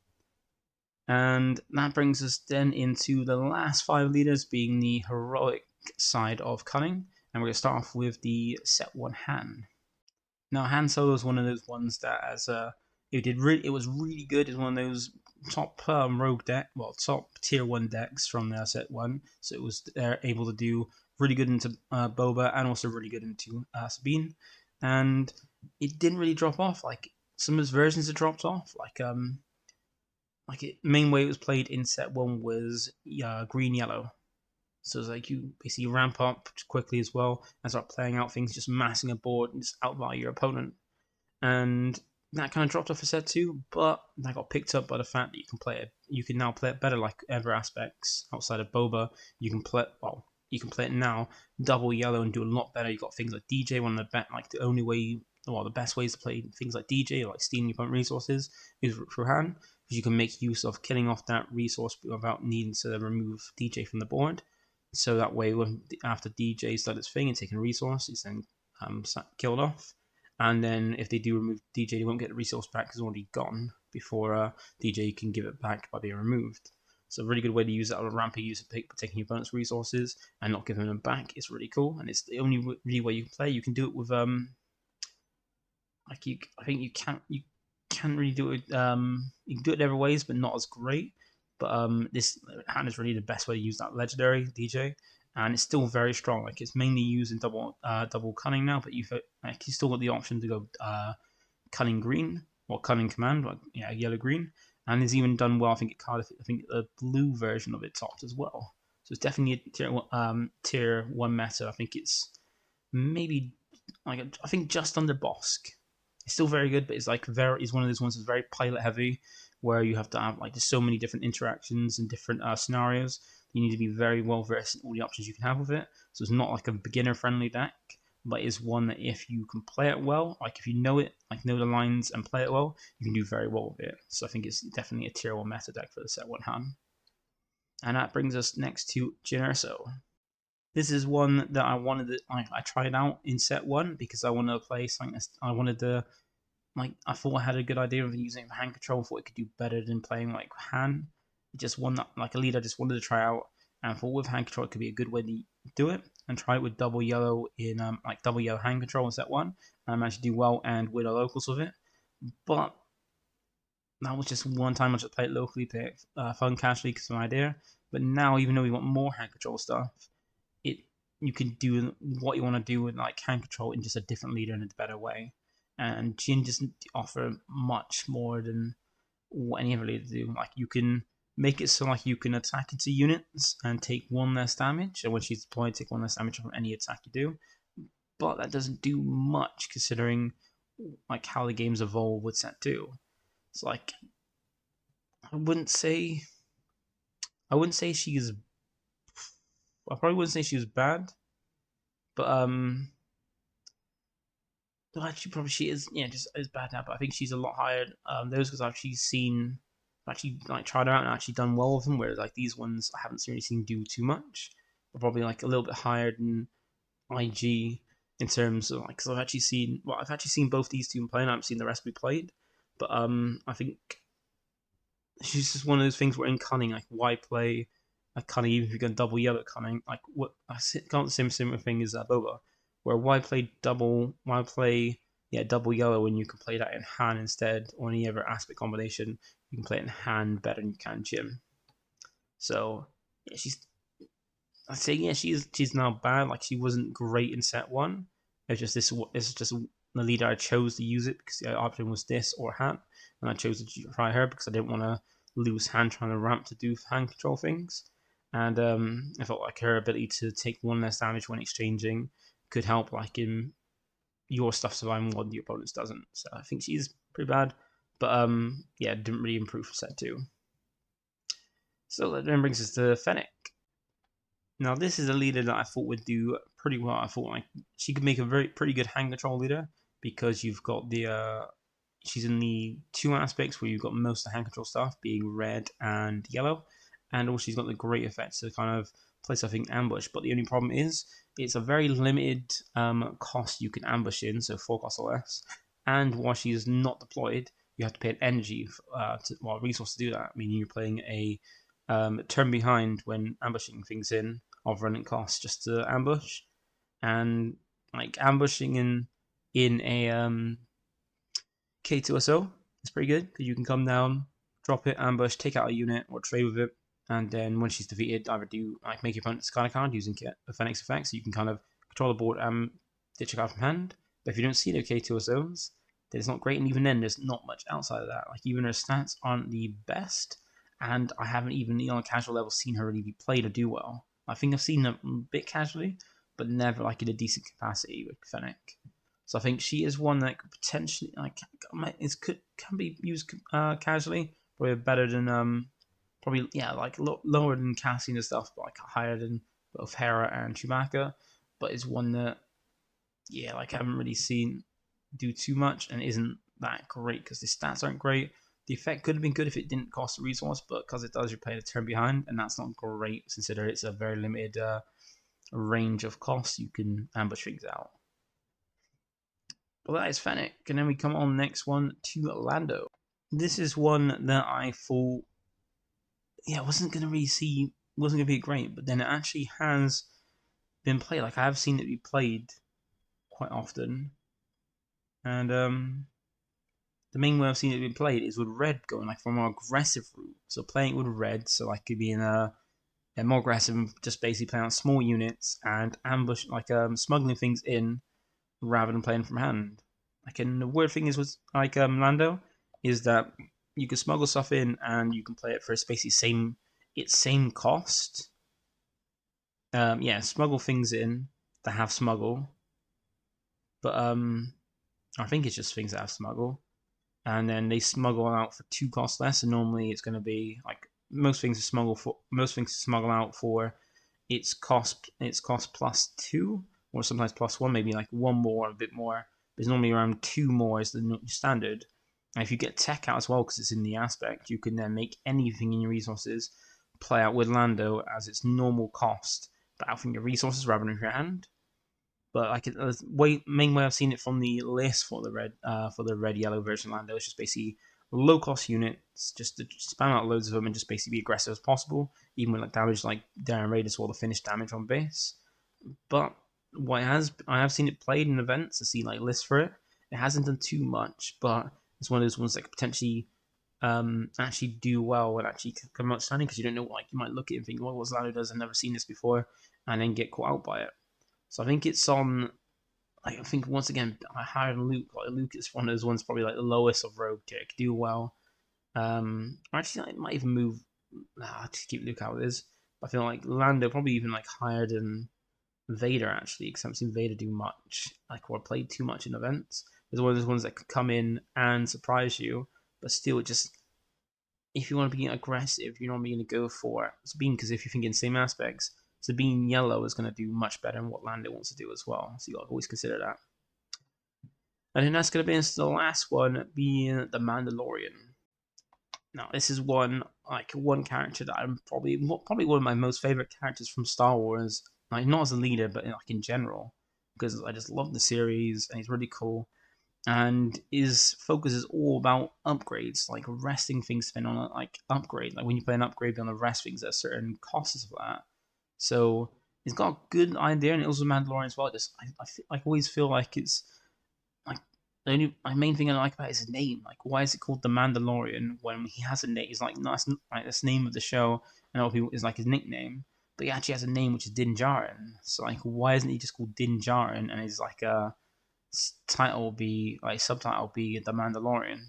And that brings us then into the last 5 leaders, being the heroic side of cunning. And we're going to start off with the set 1 Han. Now, Han Solo is one of those ones that it was really good. It's one of those top top tier 1 decks from set 1. So it was able to do really good into Boba and also really good into Sabine. And it didn't really drop off. Like some of its versions had dropped off. Main way it was played in set 1 was green yellow. So it's like you basically ramp up quickly as well and start playing out things, just massing a board and just outvalue your opponent. And that kind of dropped off for set 2, but that got picked up by the fact that you can now play it better, like other aspects outside of Boba. You can play it now double yellow and do a lot better. You got things like DJ, the best ways to play things like DJ, like stealing your opponent resources, is through Han, because you can make use of killing off that resource without needing to remove DJ from the board. So that way, after DJ's done its thing and taken a resource, it's then killed off. And then if they do remove DJ, they won't get the resource back because it's already gone before DJ can give it back by being removed. So a really good way to use that on a ramping use of taking your opponent's resources and not giving them back is really cool. And it's the only really way you can play. You can do it with I think you can't really do it. You can do it in other ways, but not as great. But this hand is really the best way to use that legendary DJ, and it's still very strong. Like it's mainly used in double cunning now, but you still got the option to go cunning green or cunning command, yellow green, and it's even done well. I think the blue version of it topped as well. So it's definitely a tier 1 meta. I think it's maybe I think just under Bossk. It's still very good, but it's like it's one of those ones that's very pilot heavy, where you have to have like there's so many different interactions and different scenarios. You need to be very well versed in all the options you can have with it. So it's not like a beginner friendly deck, but it's one that if you can play it well, like if you know it, like know the lines and play it well, you can do very well with it. So I think it's definitely a tier 1 meta deck for the set 1 hand. And that brings us next to Jyn Erso. This is one that I tried out in set 1 because I wanted to play something. I wanted to I thought I had a good idea of using it for hand control. I thought it could do better than playing like hand. Just one that like a lead I just wanted to try out, and I thought with hand control it could be a good way to do it. And try it with double yellow in double yellow hand control in set 1. And I managed to do well and win a locals with it. But that was just one time I just played it locally, play it fun casually because of an idea. But now, even though we want more hand control stuff, you can do what you want to do with like hand control in just a different leader in a better way. And Jyn doesn't offer much more than what any other leader do. Like you can make it so like you can attack into units and take 1 less damage, and when she's deployed, take 1 less damage from any attack you do. But that doesn't do much considering like how the game's evolved with set 2. It's like I wouldn't say she's. I probably wouldn't say she was bad, but well, actually, probably she is. Yeah, just is bad now. But I think she's a lot higher. Those because I've actually like tried her out and actually done well with them. Whereas like these ones, I haven't really seen do too much. But probably like a little bit higher than IG in terms of like. Because I've actually seen both these two play, and I haven't seen the rest be played. But I think she's just one of those things where in cunning, like why play a cunning even if you're going double yellow cunning? Like what I can't the similar thing as Boba, where why play double yellow when you can play that in hand instead, or any other aspect combination you can play it in hand better than you can Jyn. So yeah, I'd say yeah she's now bad. Like she wasn't great in set 1. It's just the leader I chose to use it because the option was this or hand, and I chose to try her because I didn't want to lose hand trying to ramp to do hand control things. And I felt like her ability to take 1 less damage when exchanging could help like in your stuff surviving while the opponent's doesn't. So I think she's pretty bad. But yeah, didn't really improve for set 2. So that then brings us to Fennec. Now this is a leader that I thought would do pretty well. I thought like she could make a pretty good hand control leader because you've got the she's in the 2 aspects where you've got most of the hand control stuff being red and yellow, and also she's got the great effects to kind of play stuff in ambush. But the only problem is it's a very limited cost you can ambush in, so 4 costs or less. And while she is not deployed, you have to pay an energy resource to do that. Meaning you're playing a turn behind when ambushing things in of running costs just to ambush, and like ambushing in a K2SO is pretty good because you can come down, drop it, ambush, take out a unit, or trade with it, and then when she's defeated, either do like make your opponent discard a card using Fennec's effects, so you can kind of control the board and ditch a card from hand. But if you don't see the K2SOs, then it's not great, and even then, there's not much outside of that. Like even her stats aren't the best, and I haven't even on a casual level seen her really be played or do well. I think I've seen her a bit casually, but never like in a decent capacity with Fennec. So I think she is one that could potentially can be used casually, probably better than probably like lower than Cassian and stuff, but like higher than both Hera and Chewbacca. But it's one that like I haven't really seen do too much and isn't that great because the stats aren't great. The effect could have been good if it didn't cost a resource, but because it does, you're playing a turn behind, and that's not great considering it's a very limited range of costs you can ambush things out. Well, that is Fennec, and then we come on next one to Lando. This is one that I thought, wasn't going to be great, but then it actually has been played. Like I have seen it be played quite often, and the main way I've seen it be played is with red going like for a more aggressive route. So playing it with red, so like could be in a more aggressive, just basically playing on small units and ambush, like smuggling things in rather than playing from hand. Like, and the weird thing is with like Lando is that you can smuggle stuff in and you can play it for basically same cost. Smuggle things in that have smuggle, but I think it's just things that have smuggle, and then they smuggle out for 2 costs less. And normally it's going to be like most things to smuggle out for its cost plus 2 or sometimes plus 1, maybe like 1 more, a bit more. There's normally around 2 more is the standard. And if you get tech out as well, because it's in the aspect, you can then make anything in your resources play out with Lando as its normal cost, but out from your resources rather than your hand. But like the main way I've seen it from the list for the red yellow version of Lando is just basically low cost units, just to spam out loads of them and just basically be aggressive as possible, even with like damage like Darren Raiders or the finished damage on base. But I have seen it played in events. I see like lists for it. It hasn't done too much, but it's one of those ones that could potentially actually do well and actually come out standing, because you don't know, like you might look at it and think, well, what Lando does, I've never seen this before, and then get caught out by it. So I think it's on. Like, I think once again higher than Luke. Like Luke is one of those ones probably like the lowest of rogue tier. Could do well. Actually, I might even move to keep Luke how it is. I feel like Lando probably even like higher than Vader actually, because I haven't seen Vader do much, like, or played too much in events. There's one of those ones that could come in and surprise you, but still just, if you want to be aggressive, you're normally going to go for Sabine, because if you're thinking same aspects, Sabine Yellow is going to do much better than what Lando wants to do as well. So you got to always consider that. And then that's going to be the last one, being the Mandalorian. Now this is one character that I'm probably one of my most favorite characters from Star Wars. Like not as a leader, but like in general, because I just love the series and he's really cool. And his focus is all about upgrades, like resting things spin on like upgrade. Like when you play an upgrade on the rest things, there's certain costs for that. So he's got a good idea, and it also Mandalorian as well. I always feel like it's like the only my main thing I like about it is his name. Like why is it called the Mandalorian when he has a name? He's like that's like this name of the show, and other people is like his nickname. But he actually has a name which is Din Djarin. So like why isn't he just called Din Djarin and his like title be like subtitle be the Mandalorian?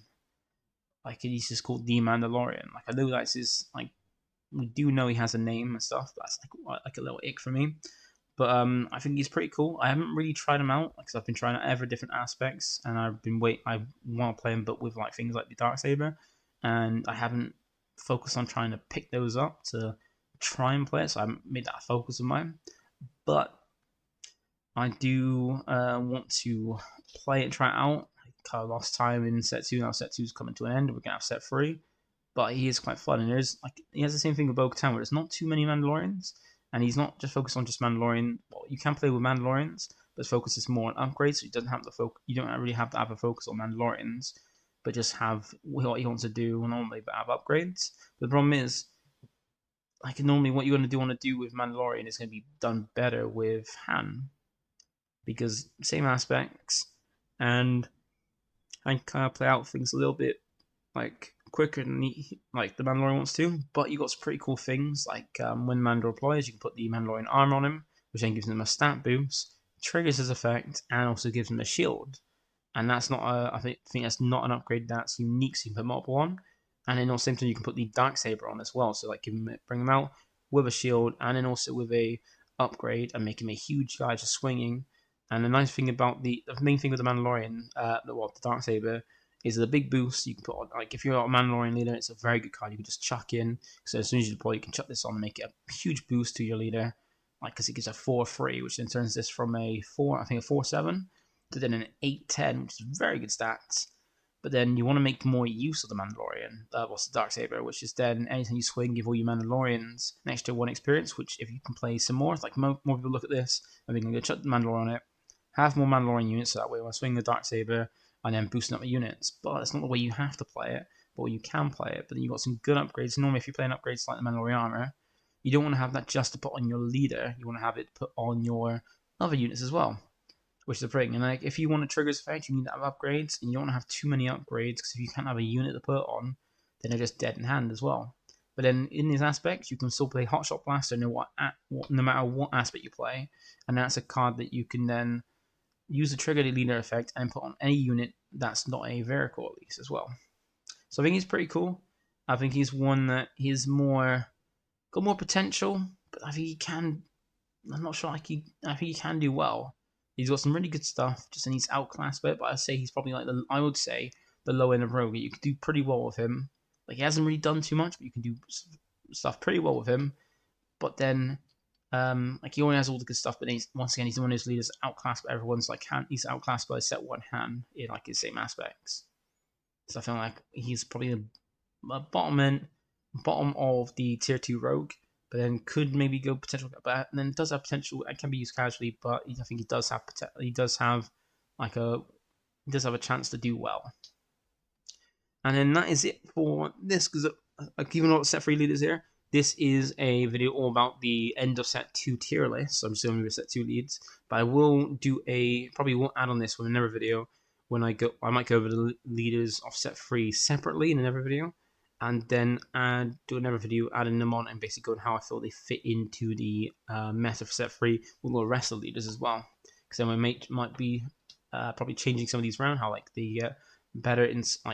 Like he's just called the Mandalorian. Like I know that's his like we do know he has a name and stuff. But that's like a little ick for me. But I think he's pretty cool. I haven't really tried him out because I've been trying out every different aspects, and I want to play him, but with like things like the Darksaber, and I haven't focused on trying to pick those up to try and play it. So I haven't made that a focus of mine. But I do want to play it and try it out. I kind of lost time in set 2. Now set 2 is coming to an end. We're gonna have set 3. But he is quite fun, and there's like he has the same thing with Bo-Katan, where there's not too many Mandalorians, and he's not just focused on just Mandalorian. Well, you can play with Mandalorians, but his focus is more on upgrades. So he doesn't have the focus. You don't really have to have a focus on Mandalorians, but just have what he wants to do normally, but have upgrades. But the problem is, like normally, what you're going to want to do with Mandalorian is going to be done better with Han, because same aspects, and I kind of play out things a little bit like quicker than like the Mandalorian wants to, but you got some pretty cool things like when Mando applies, you can put the Mandalorian armor on him, which then gives him a stat boost, triggers his effect, and also gives him a shield. And that's not I think that's not an upgrade that's unique, so you can put multiple on. And then also same time you can put the Darksaber on as well, so like bring him out with a shield and then also with a upgrade and make him a huge guy just swinging. And the nice thing about the main thing with the Mandalorian, the Darksaber, is the big boost you can put on. Like if you're a Mandalorian leader, it's a very good card you can just chuck in. So as soon as you deploy, you can chuck this on and make it a huge boost to your leader. Like because it gives a 4-3, which then turns this from a 4-7 to then an 8-10, which is very good stats. But then you want to make more use of the Mandalorian, what's the Darksaber, which is then anytime you swing, give all your Mandalorians an extra 1 experience. Which if you can play some more, like more people look at this and they can go chuck the Mandalorian on it, have more Mandalorian units, so that way when I swing the Darksaber, and then boosting up the units. But it's not the way you have to play it, but you can play it. But then you've got some good upgrades. Normally, if you're playing upgrades like the Mandalorian armor, you don't want to have that just to put on your leader. You want to have it put on your other units as well, which is a thing. And like, if you want to trigger this effect, you need to have upgrades, and you don't want to have too many upgrades, because if you can't have a unit to put on, then they're just dead in hand as well. But then in these aspects, you can still play Hotshot Blaster no matter what aspect you play, and that's a card that you can then use the trigger leader effect and put on any unit that's not a vehicle at least as well. So I think he's pretty cool. I think he's one that he's got more potential, but I think he can. I'm not sure. I think he can do well. He's got some really good stuff, just needs outclassed a bit, but I'd say he's probably like I would say the low end of Rogue. You can do pretty well with him. Like, he hasn't really done too much, but you can do stuff pretty well with him. But then, like, he only has all the good stuff, but then once again, he's one of those leaders outclassed by everyone's like hand. He's outclassed by set one hand in like his same aspects. So I feel like he's probably a bottom of the tier 2 Rogue, but then could maybe go potential, but and then does have potential and can be used casually. But I think he does have a chance to do well. And then that is it for this, because I've given all the set 3 leaders here. This is a video all about the end of set 2 tier list. So I'm still going to set 2 leads, but I will probably won't add on this one in another video. When I might go over the leaders of set 3 separately in another video, and then do another video adding them on and basically going how I feel they fit into the meta for set 3 with the rest of the leaders as well. Because then we might be probably changing some of these around, how like the better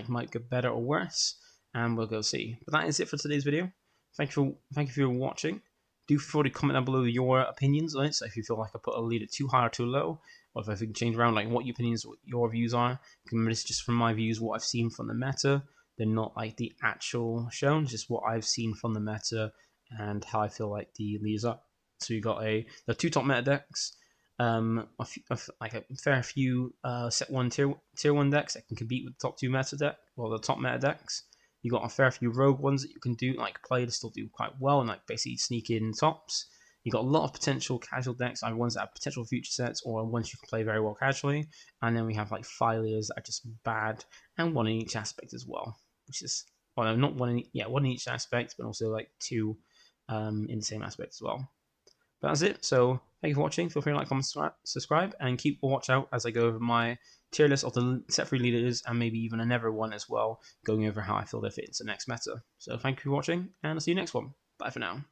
might get better or worse, and we'll go see. But that is it for today's video. Thank you for watching. Do feel free to comment down below your opinions on it. So if you feel like I put a leader too high or too low, or if I can change around like what your opinions, what your views are. It's just from my views, what I've seen from the meta. They're not like the actual shown, just what I've seen from the meta and how I feel like the leaders are. So you got the 2 top meta decks, like a fair few set 1 tier 1 decks that can compete with the top 2 meta deck, or the top meta decks. You got a fair few rogue ones that you can do, like play to still do quite well and like basically sneak in tops. You got a lot of potential casual decks, either ones that have potential future sets or ones you can play very well casually. And then we have like filers that are just bad, and one in each aspect as well, which is not one in each aspect, but also like 2 in the same aspect as well. But that's it. So thank you for watching. Feel free to like, comment, subscribe, and keep a watch out as I go over my tier list of the set 3 leaders, and maybe even another one as well, going over how I feel they fit into the next meta. So thank you for watching, and I'll see you next one. Bye for now.